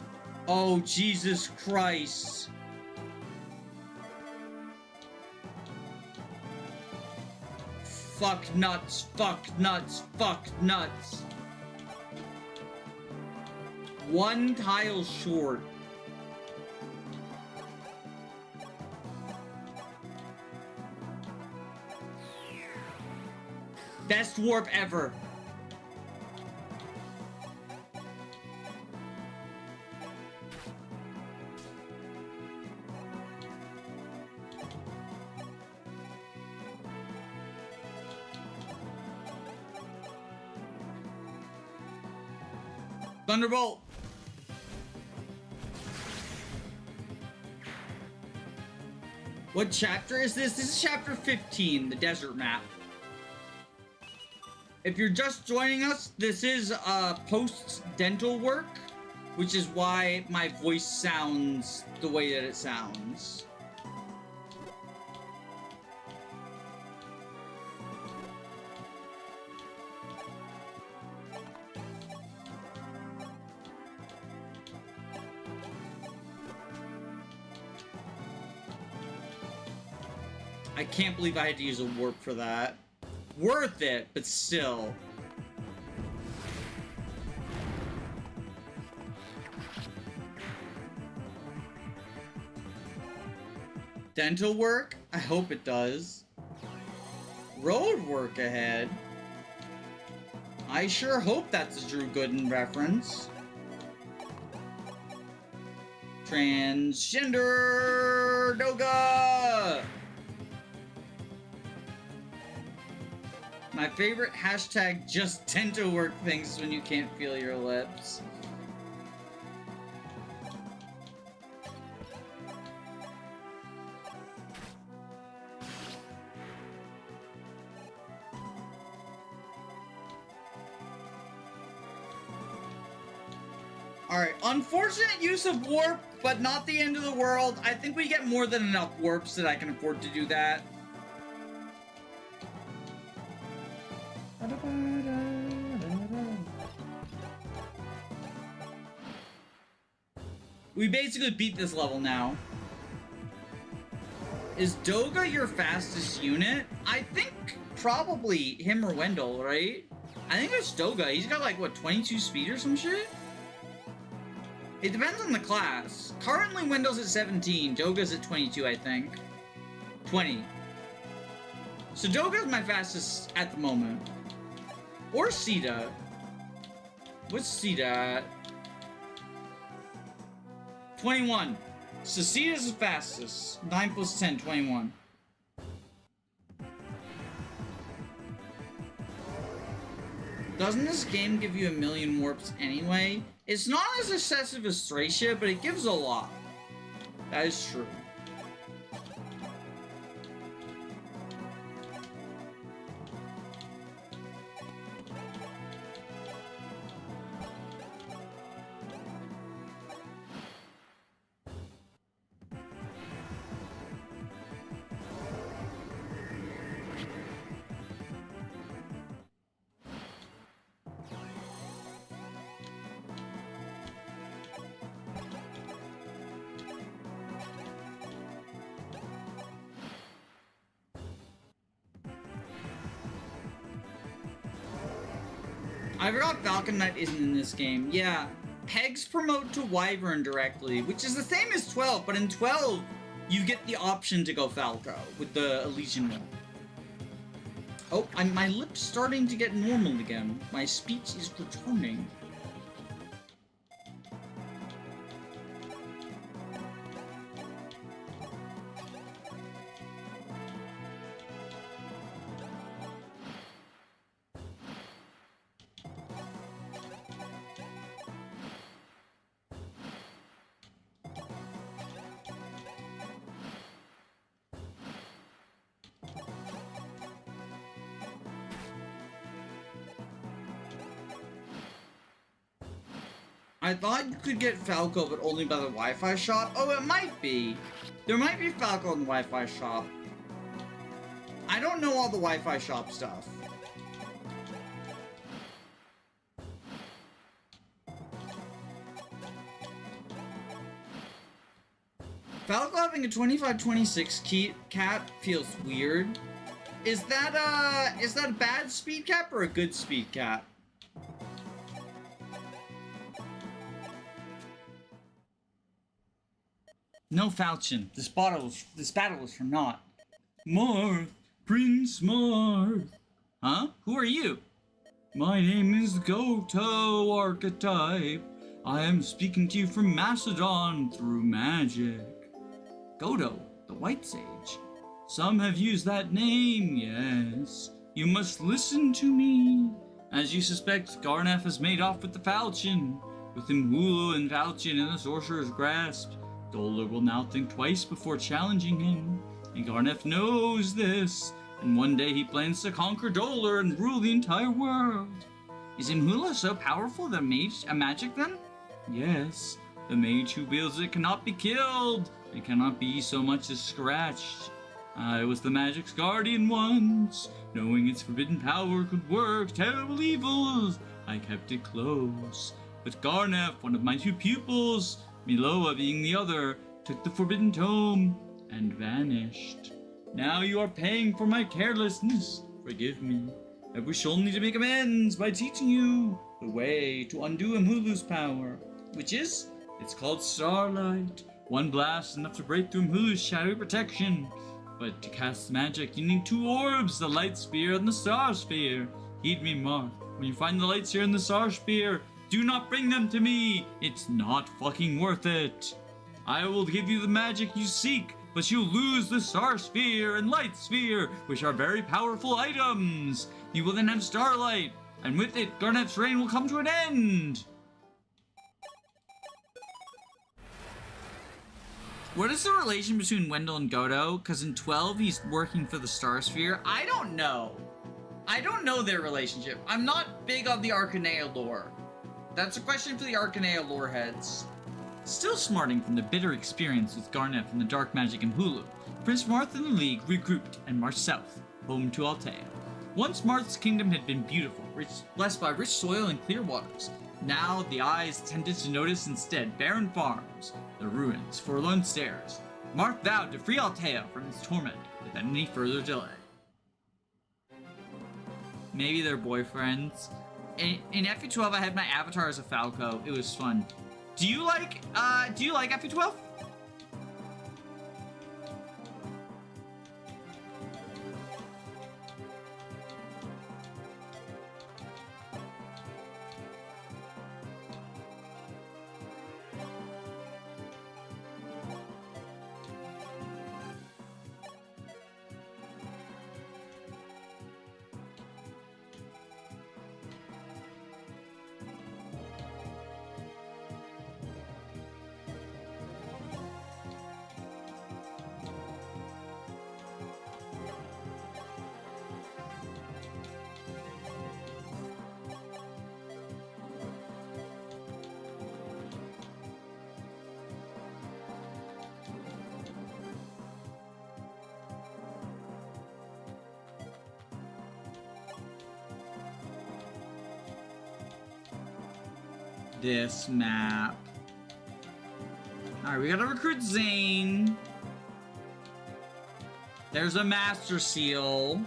Oh, Jesus Christ. Fuck nuts, fuck nuts, fuck nuts. One tile short. Best warp ever. Thunderbolt. What chapter is this? This is chapter 15, the desert map. If you're just joining us, this is post-dental work, which is why my voice sounds the way that it sounds. I can't believe I had to use a warp for that. Worth it, but still. Dental work? I hope it does. Road work ahead? I sure hope that's a Drew Gooden reference. Transgender Doga! My favorite hashtag just dental work things when you can't feel your lips. Alright, unfortunate use of warp, but not the end of the world. I think we get more than enough warps that I can afford to do that. We basically beat this level now. Is Doga your fastest unit? I think probably him or Wendell, right? I think it's Doga. He's got like, what, 22 speed or some shit? It depends on the class. Currently, Wendell's at 17. Doga's at 22, I think. 20. So Doga's my fastest at the moment. Or Sita. What's Sita at? 21. So Sita's the fastest. 9 plus 10, 21. Doesn't this game give you 1,000,000 warps anyway? It's not as excessive as Thracia, but it gives a lot. That is true. I forgot Falcon Knight isn't in this game. Yeah, Pegs promote to Wyvern directly, which is the same as 12, but in 12, you get the option to go Falco with the Elysian one. Oh, my lips starting to get normal again. My speech is returning. I thought you could get Falco, but only by the Wi-Fi shop. Oh, it might be. There might be Falco in the Wi-Fi shop. I don't know all the Wi-Fi shop stuff. Falco having a 25-26 key cap feels weird. Is that a bad speed cap or a good speed cap? No, Falchion. This battle is for naught. Marth, Prince Marth. Huh? Who are you? My name is Goto Archetype. I am speaking to you from Macedon through magic. Goto, the White Sage. Some have used that name, yes. You must listen to me. As you suspect, Garnef has made off with the Falchion. With him Hulu and Falchion in the Sorcerer's grasp, Dolor will now think twice before challenging him, and Garnef knows this, and one day he plans to conquer Dolor and rule the entire world. Is Imhula so powerful that a magic then? Yes, the mage who wields it cannot be killed, and cannot be so much as scratched. I was the magic's guardian once, knowing its forbidden power could work terrible evils. I kept it close, but Garnef, one of my two pupils, Miloa being the other, took the forbidden tome and vanished. Now you are paying for my carelessness. Forgive me. I wish only to make amends by teaching you the way to undo Imhulu's power, which is, it's called Starlight. One blast enough to break through Imhulu's shadowy protection. But to cast magic, you need two orbs, the Light Sphere and the Star Sphere. Heed me, Marth. When you find the Light Sphere and the Star Sphere, do not bring them to me! It's not fucking worth it! I will give you the magic you seek, but you'll lose the Star Sphere and Light Sphere, which are very powerful items! You will then have Starlight, and with it, Garnef's reign will come to an end! What is the relation between Wendell and Goto? Because in 12, he's working for the Star Sphere. I don't know. I don't know their relationship. I'm not big on the Arcanea lore. That's a question for the Arcanea lore heads. Still smarting from the bitter experience with Garnef and the dark magic in Hulu, Prince Marth and the League regrouped and marched south, home to Altea. Once Marth's kingdom had been beautiful, blessed by rich soil and clear waters. Now the eyes tended to notice instead barren farms, the ruins, forlorn stairs. Marth vowed to free Altea from its torment without any further delay. Maybe they're boyfriends. In FE12, I had my avatar as a Falco. It was fun. Do you like FE12? This map. Alright, we gotta recruit Zane. There's a Master Seal.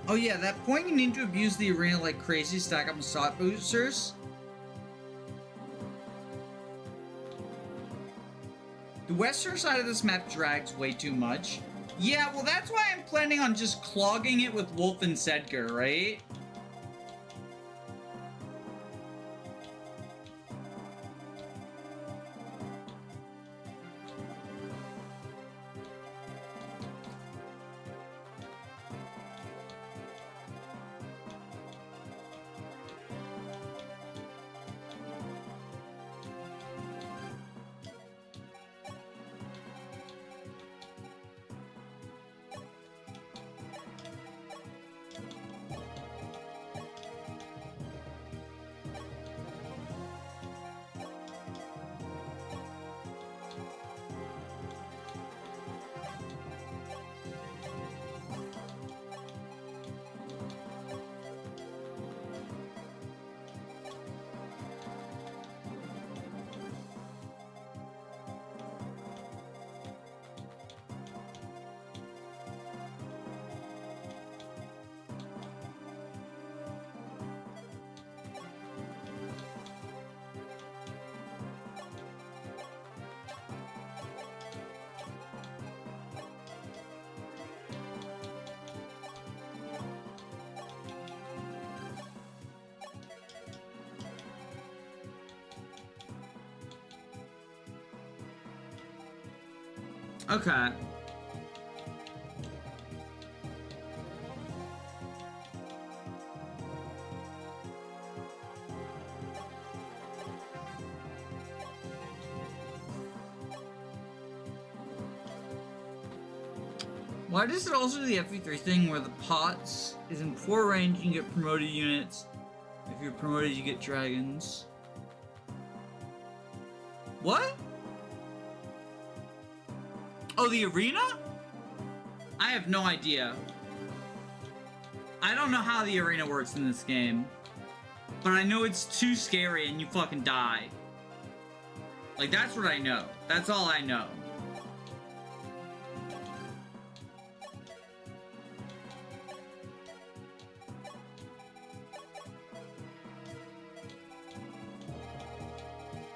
Oh yeah, that point you need to abuse the arena like crazy, stack up slot boosters. The western side of this map drags way too much. Yeah, well that's why I'm planning on just clogging it with Wolf and Sedgar, right? Okay. Why does it also do the FE3 thing where the pots is in 4 range, you can get promoted units. If you're promoted, you get dragons. What? Oh, the arena? I have no idea. I don't know how the arena works in this game. But I know it's too scary and you fucking die. Like, that's what I know. That's all I know.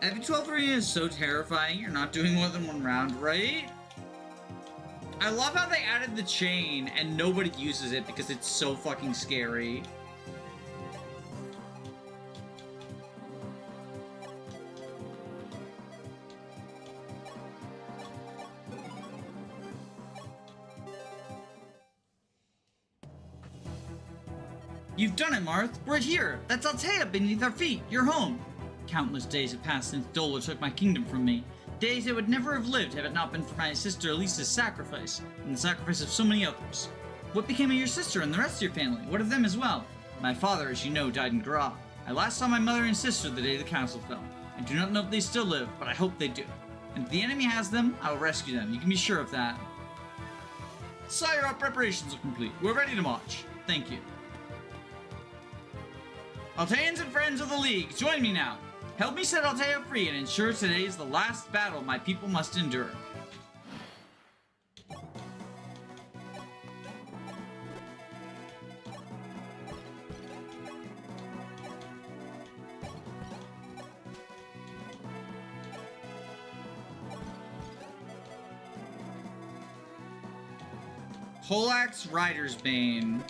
FE12 arena is so terrifying, you're not doing more than 1 round, right? I love how they added the chain and nobody uses it because it's so fucking scary. You've done it, Marth. We're here. That's Altea beneath our feet. You're home. Countless days have passed since Dola took my kingdom from me. Days I would never have lived had it not been for my sister Elisa's sacrifice, and the sacrifice of so many others. What became of your sister and the rest of your family? What of them as well? My father, as you know, died in Gra. I last saw my mother and sister the day the castle fell. I do not know if they still live, but I hope they do. And if the enemy has them, I will rescue them. You can be sure of that. Sire, our preparations are complete. We're ready to march. Thank you. Alteans and friends of the League, join me now. Help me set Altea free and ensure today is the last battle my people must endure. Polax Rider's Bane.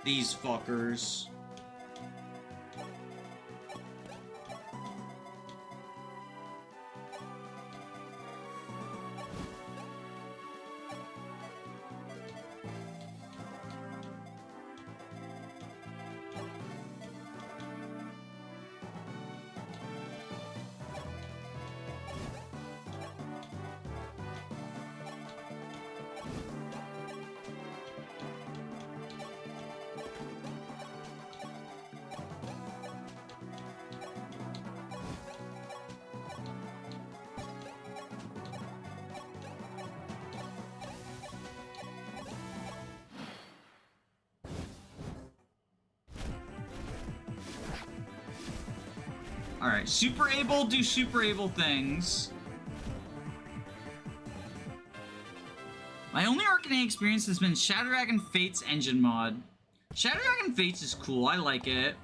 These fuckers. Alright, super able do super able things. My only Arcanine experience has been Shadow Dragon Fate's engine mod. Shadow Dragon Fates is cool. I like it.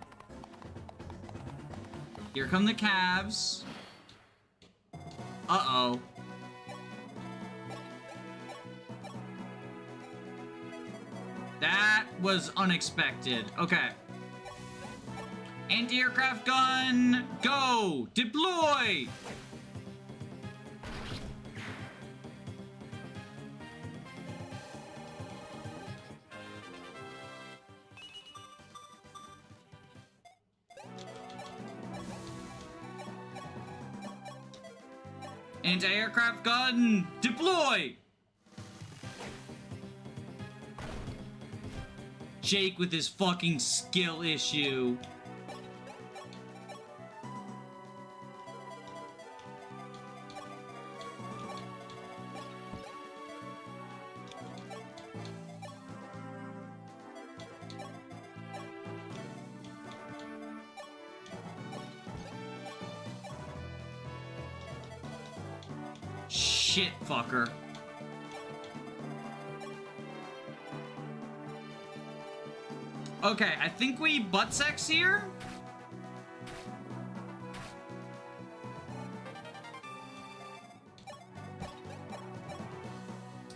Here come the Cavs. Uh-oh. That was unexpected. Okay. Anti-aircraft gun, go! Deploy! Anti-aircraft gun, deploy! Jake with his fucking skill issue. Shit, fucker. Okay, I think we butt sex here.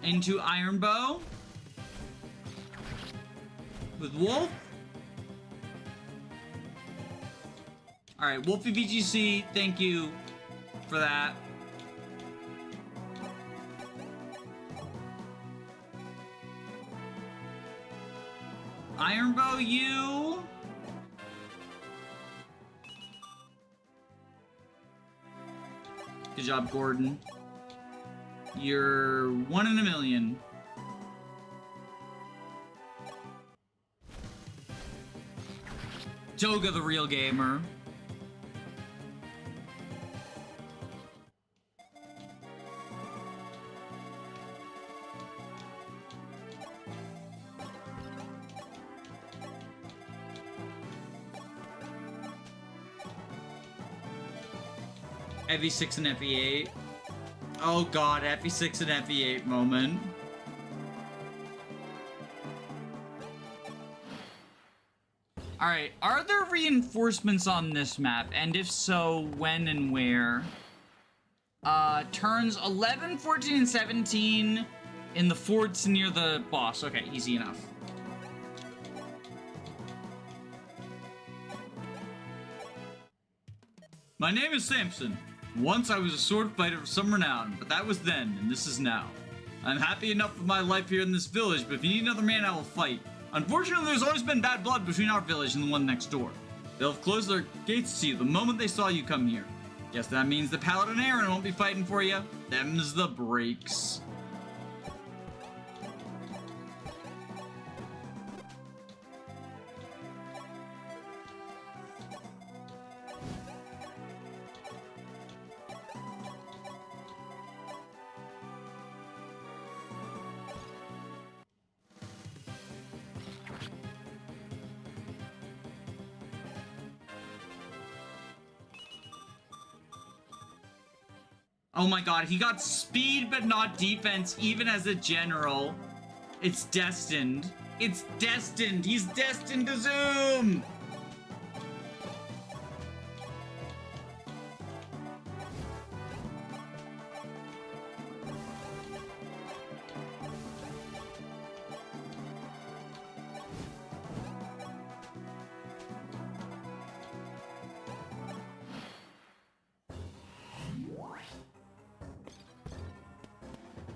Into Iron Bow. With Wolf. Alright, Wolfie VGC, thank you for that. Iron Bow, you. Good job, Gordon. You're 1 in a million. Toga, the real gamer. FE6 and FE8. Oh god, FE6 and FE8 moment. Alright, are there reinforcements on this map? And if so, when and where? Turns 11, 14, and 17 in the forts near the boss. Okay, easy enough. My name is Samson. Once I was a sword fighter of some renown, but that was then, and this is now. I'm happy enough with my life here in this village, but if you need another man, I will fight. Unfortunately, there's always been bad blood between our village and the one next door. They'll have closed their gates to you the moment they saw you come here. Guess that means the Paladin Aaron won't be fighting for you. Them's the breaks. Oh my god, he got speed but not defense even as a general. It's destined. It's destined. He's destined to zoom.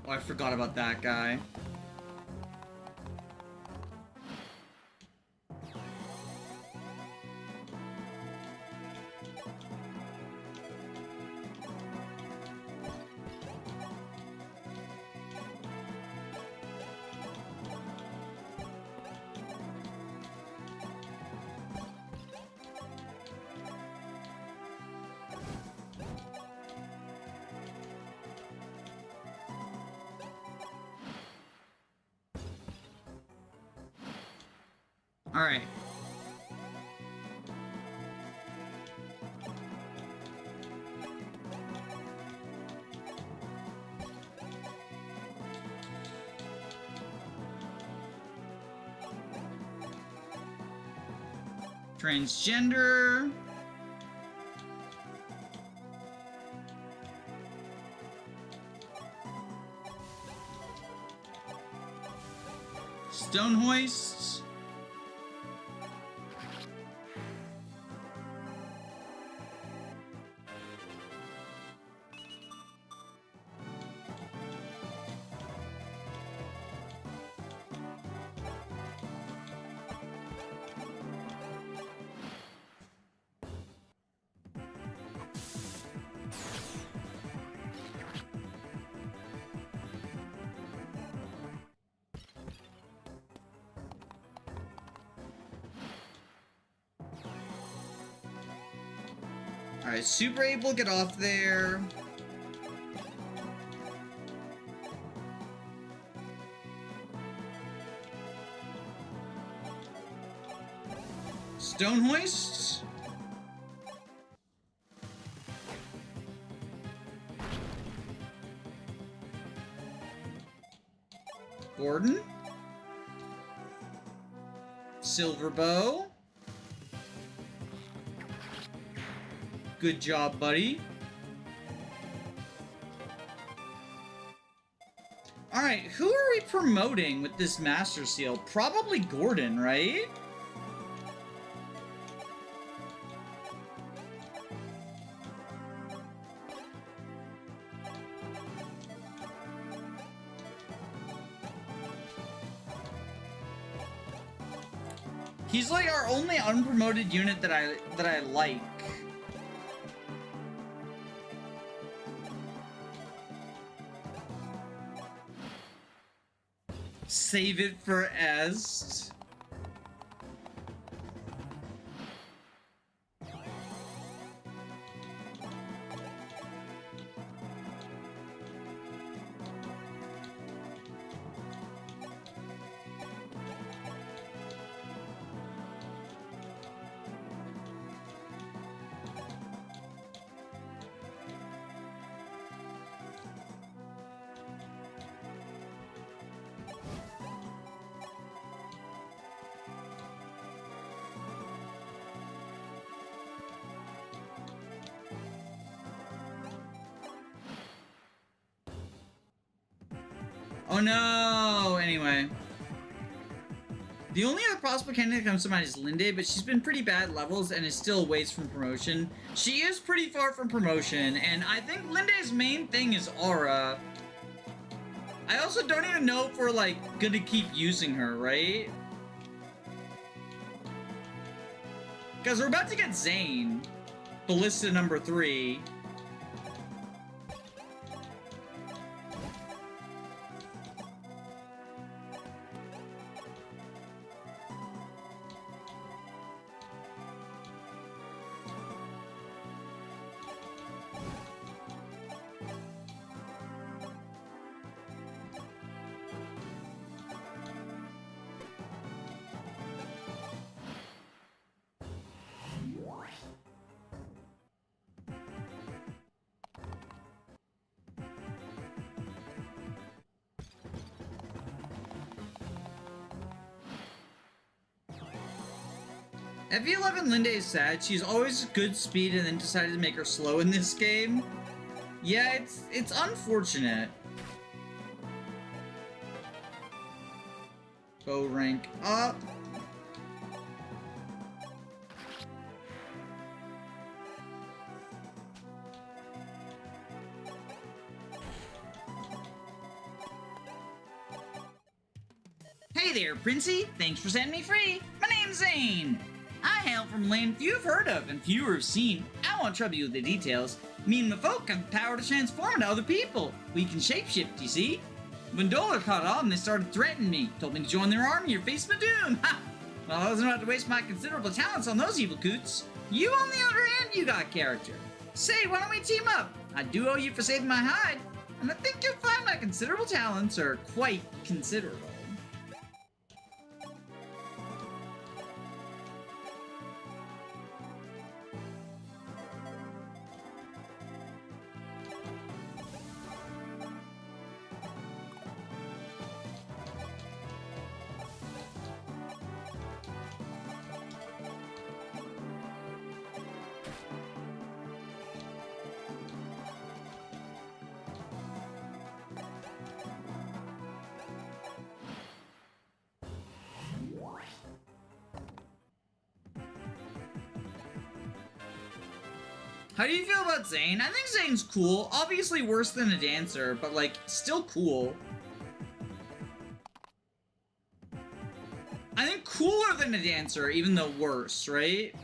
Oh, I forgot about that guy. All right. Transgender. Stone hoists. Alright, Super able, get off there. Stone hoists. Gordon. Silver bow. Good job, buddy. Alright, who are we promoting with this Master Seal? Probably Gordon, right? He's like our only unpromoted unit that I like. Save it for Est. Oh no! Anyway. The only other possible candidate that comes to mind is Linde, but she's been pretty bad levels and is still ways from promotion. She is pretty far from promotion, and I think Linde's main thing is Aura. I also don't even know if we're, like, gonna keep using her, right? Because we're about to get Zane. Ballista number 3. FE11 Linde is sad. She's always good speed and then decided to make her slow in this game. Yeah, it's unfortunate. Bow rank up. Hey there, Princey. Thanks for setting me free. My name's Zane. I hail from a land few have heard of and fewer have seen. I won't trouble you with the details. Me and my folk have the power to transform into other people. We can shapeshift, you see. When Dolar caught on, they started threatening me. Told me to join their army or face my doom. Ha! Well, I wasn't about to waste my considerable talents on those evil coots. You, on the other hand, you got character. Say, why don't we team up? I do owe you for saving my hide, and I think you'll find my considerable talents are quite considerable. How do you feel about Zane? I think Zane's cool. Obviously worse than a dancer, but like, still cool. I think cooler than a dancer, even though worse, right?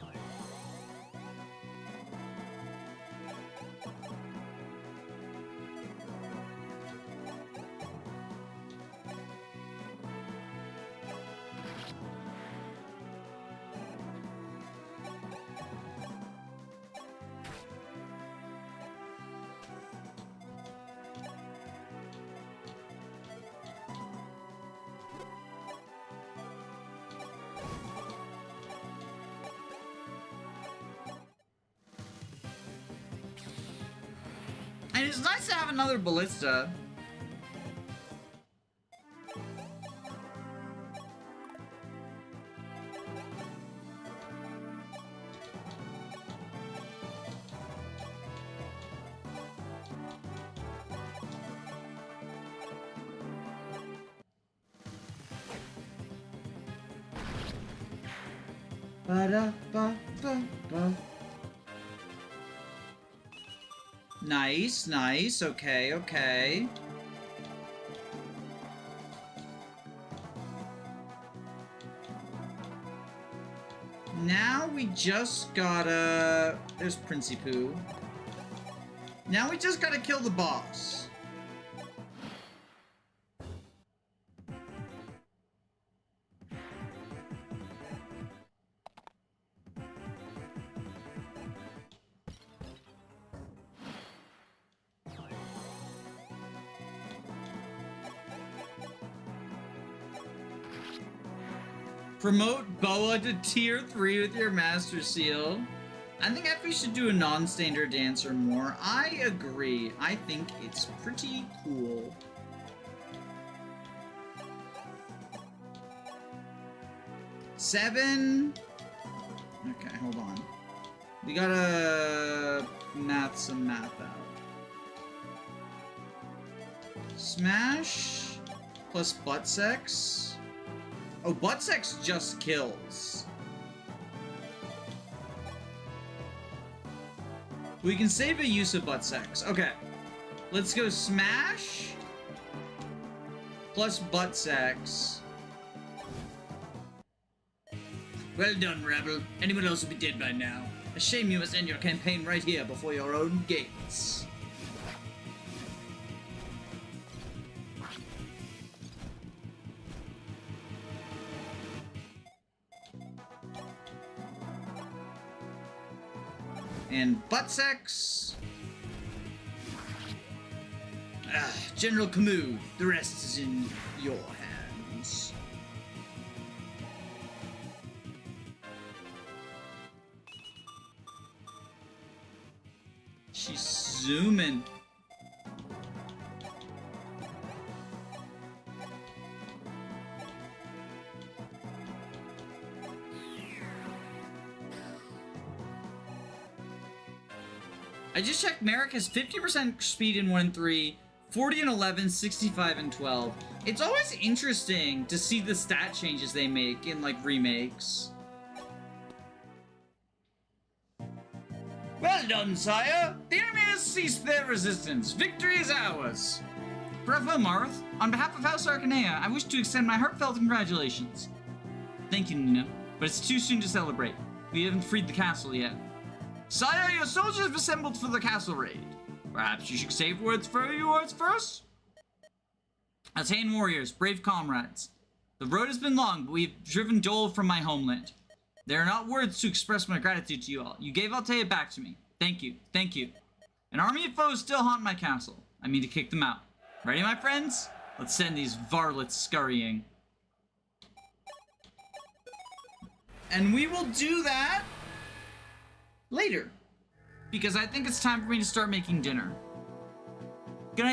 And it's nice to have another ballista. Ba-da-ba-ba-ba. Nice, nice. Okay, okay. Now we just gotta... There's Princey Poo. Now we just gotta kill the boss. Promote Boa to tier 3 with your Master Seal. I think we should do a non-standard dancer more. I agree. I think it's pretty cool. Seven. Okay, hold on. We gotta math some math out. Smash plus butt sex. Oh, butt sex just kills. We can save a use of butt sex. Okay. Let's go smash plus butt sex. Well done, Rebel. Anyone else would be dead by now. A shame you must end your campaign right here before your own gates. And butt sex. General Camus, the rest is in your hands. She's zooming. I just checked, Merrick has 50% speed in 1 and 3, 40 and 11, 65 and 12. It's always interesting to see the stat changes they make in, like, remakes. Well done, sire! The enemy has ceased their resistance. Victory is ours! Bravo, Marth. On behalf of House Arcanea, I wish to extend my heartfelt congratulations. Thank you, Nina, but it's too soon to celebrate. We haven't freed the castle yet. Sire, your soldiers have assembled for the castle raid. Perhaps you should save words for yours first? Attain warriors, brave comrades. The road has been long, but we've driven Dole from my homeland. There are not words to express my gratitude to you all. You gave Altea back to me. Thank you, thank you. An army of foes still haunt my castle. I mean to kick them out. Ready, my friends? Let's send these varlets scurrying. And we will do that later, because I think it's time for me to start making dinner.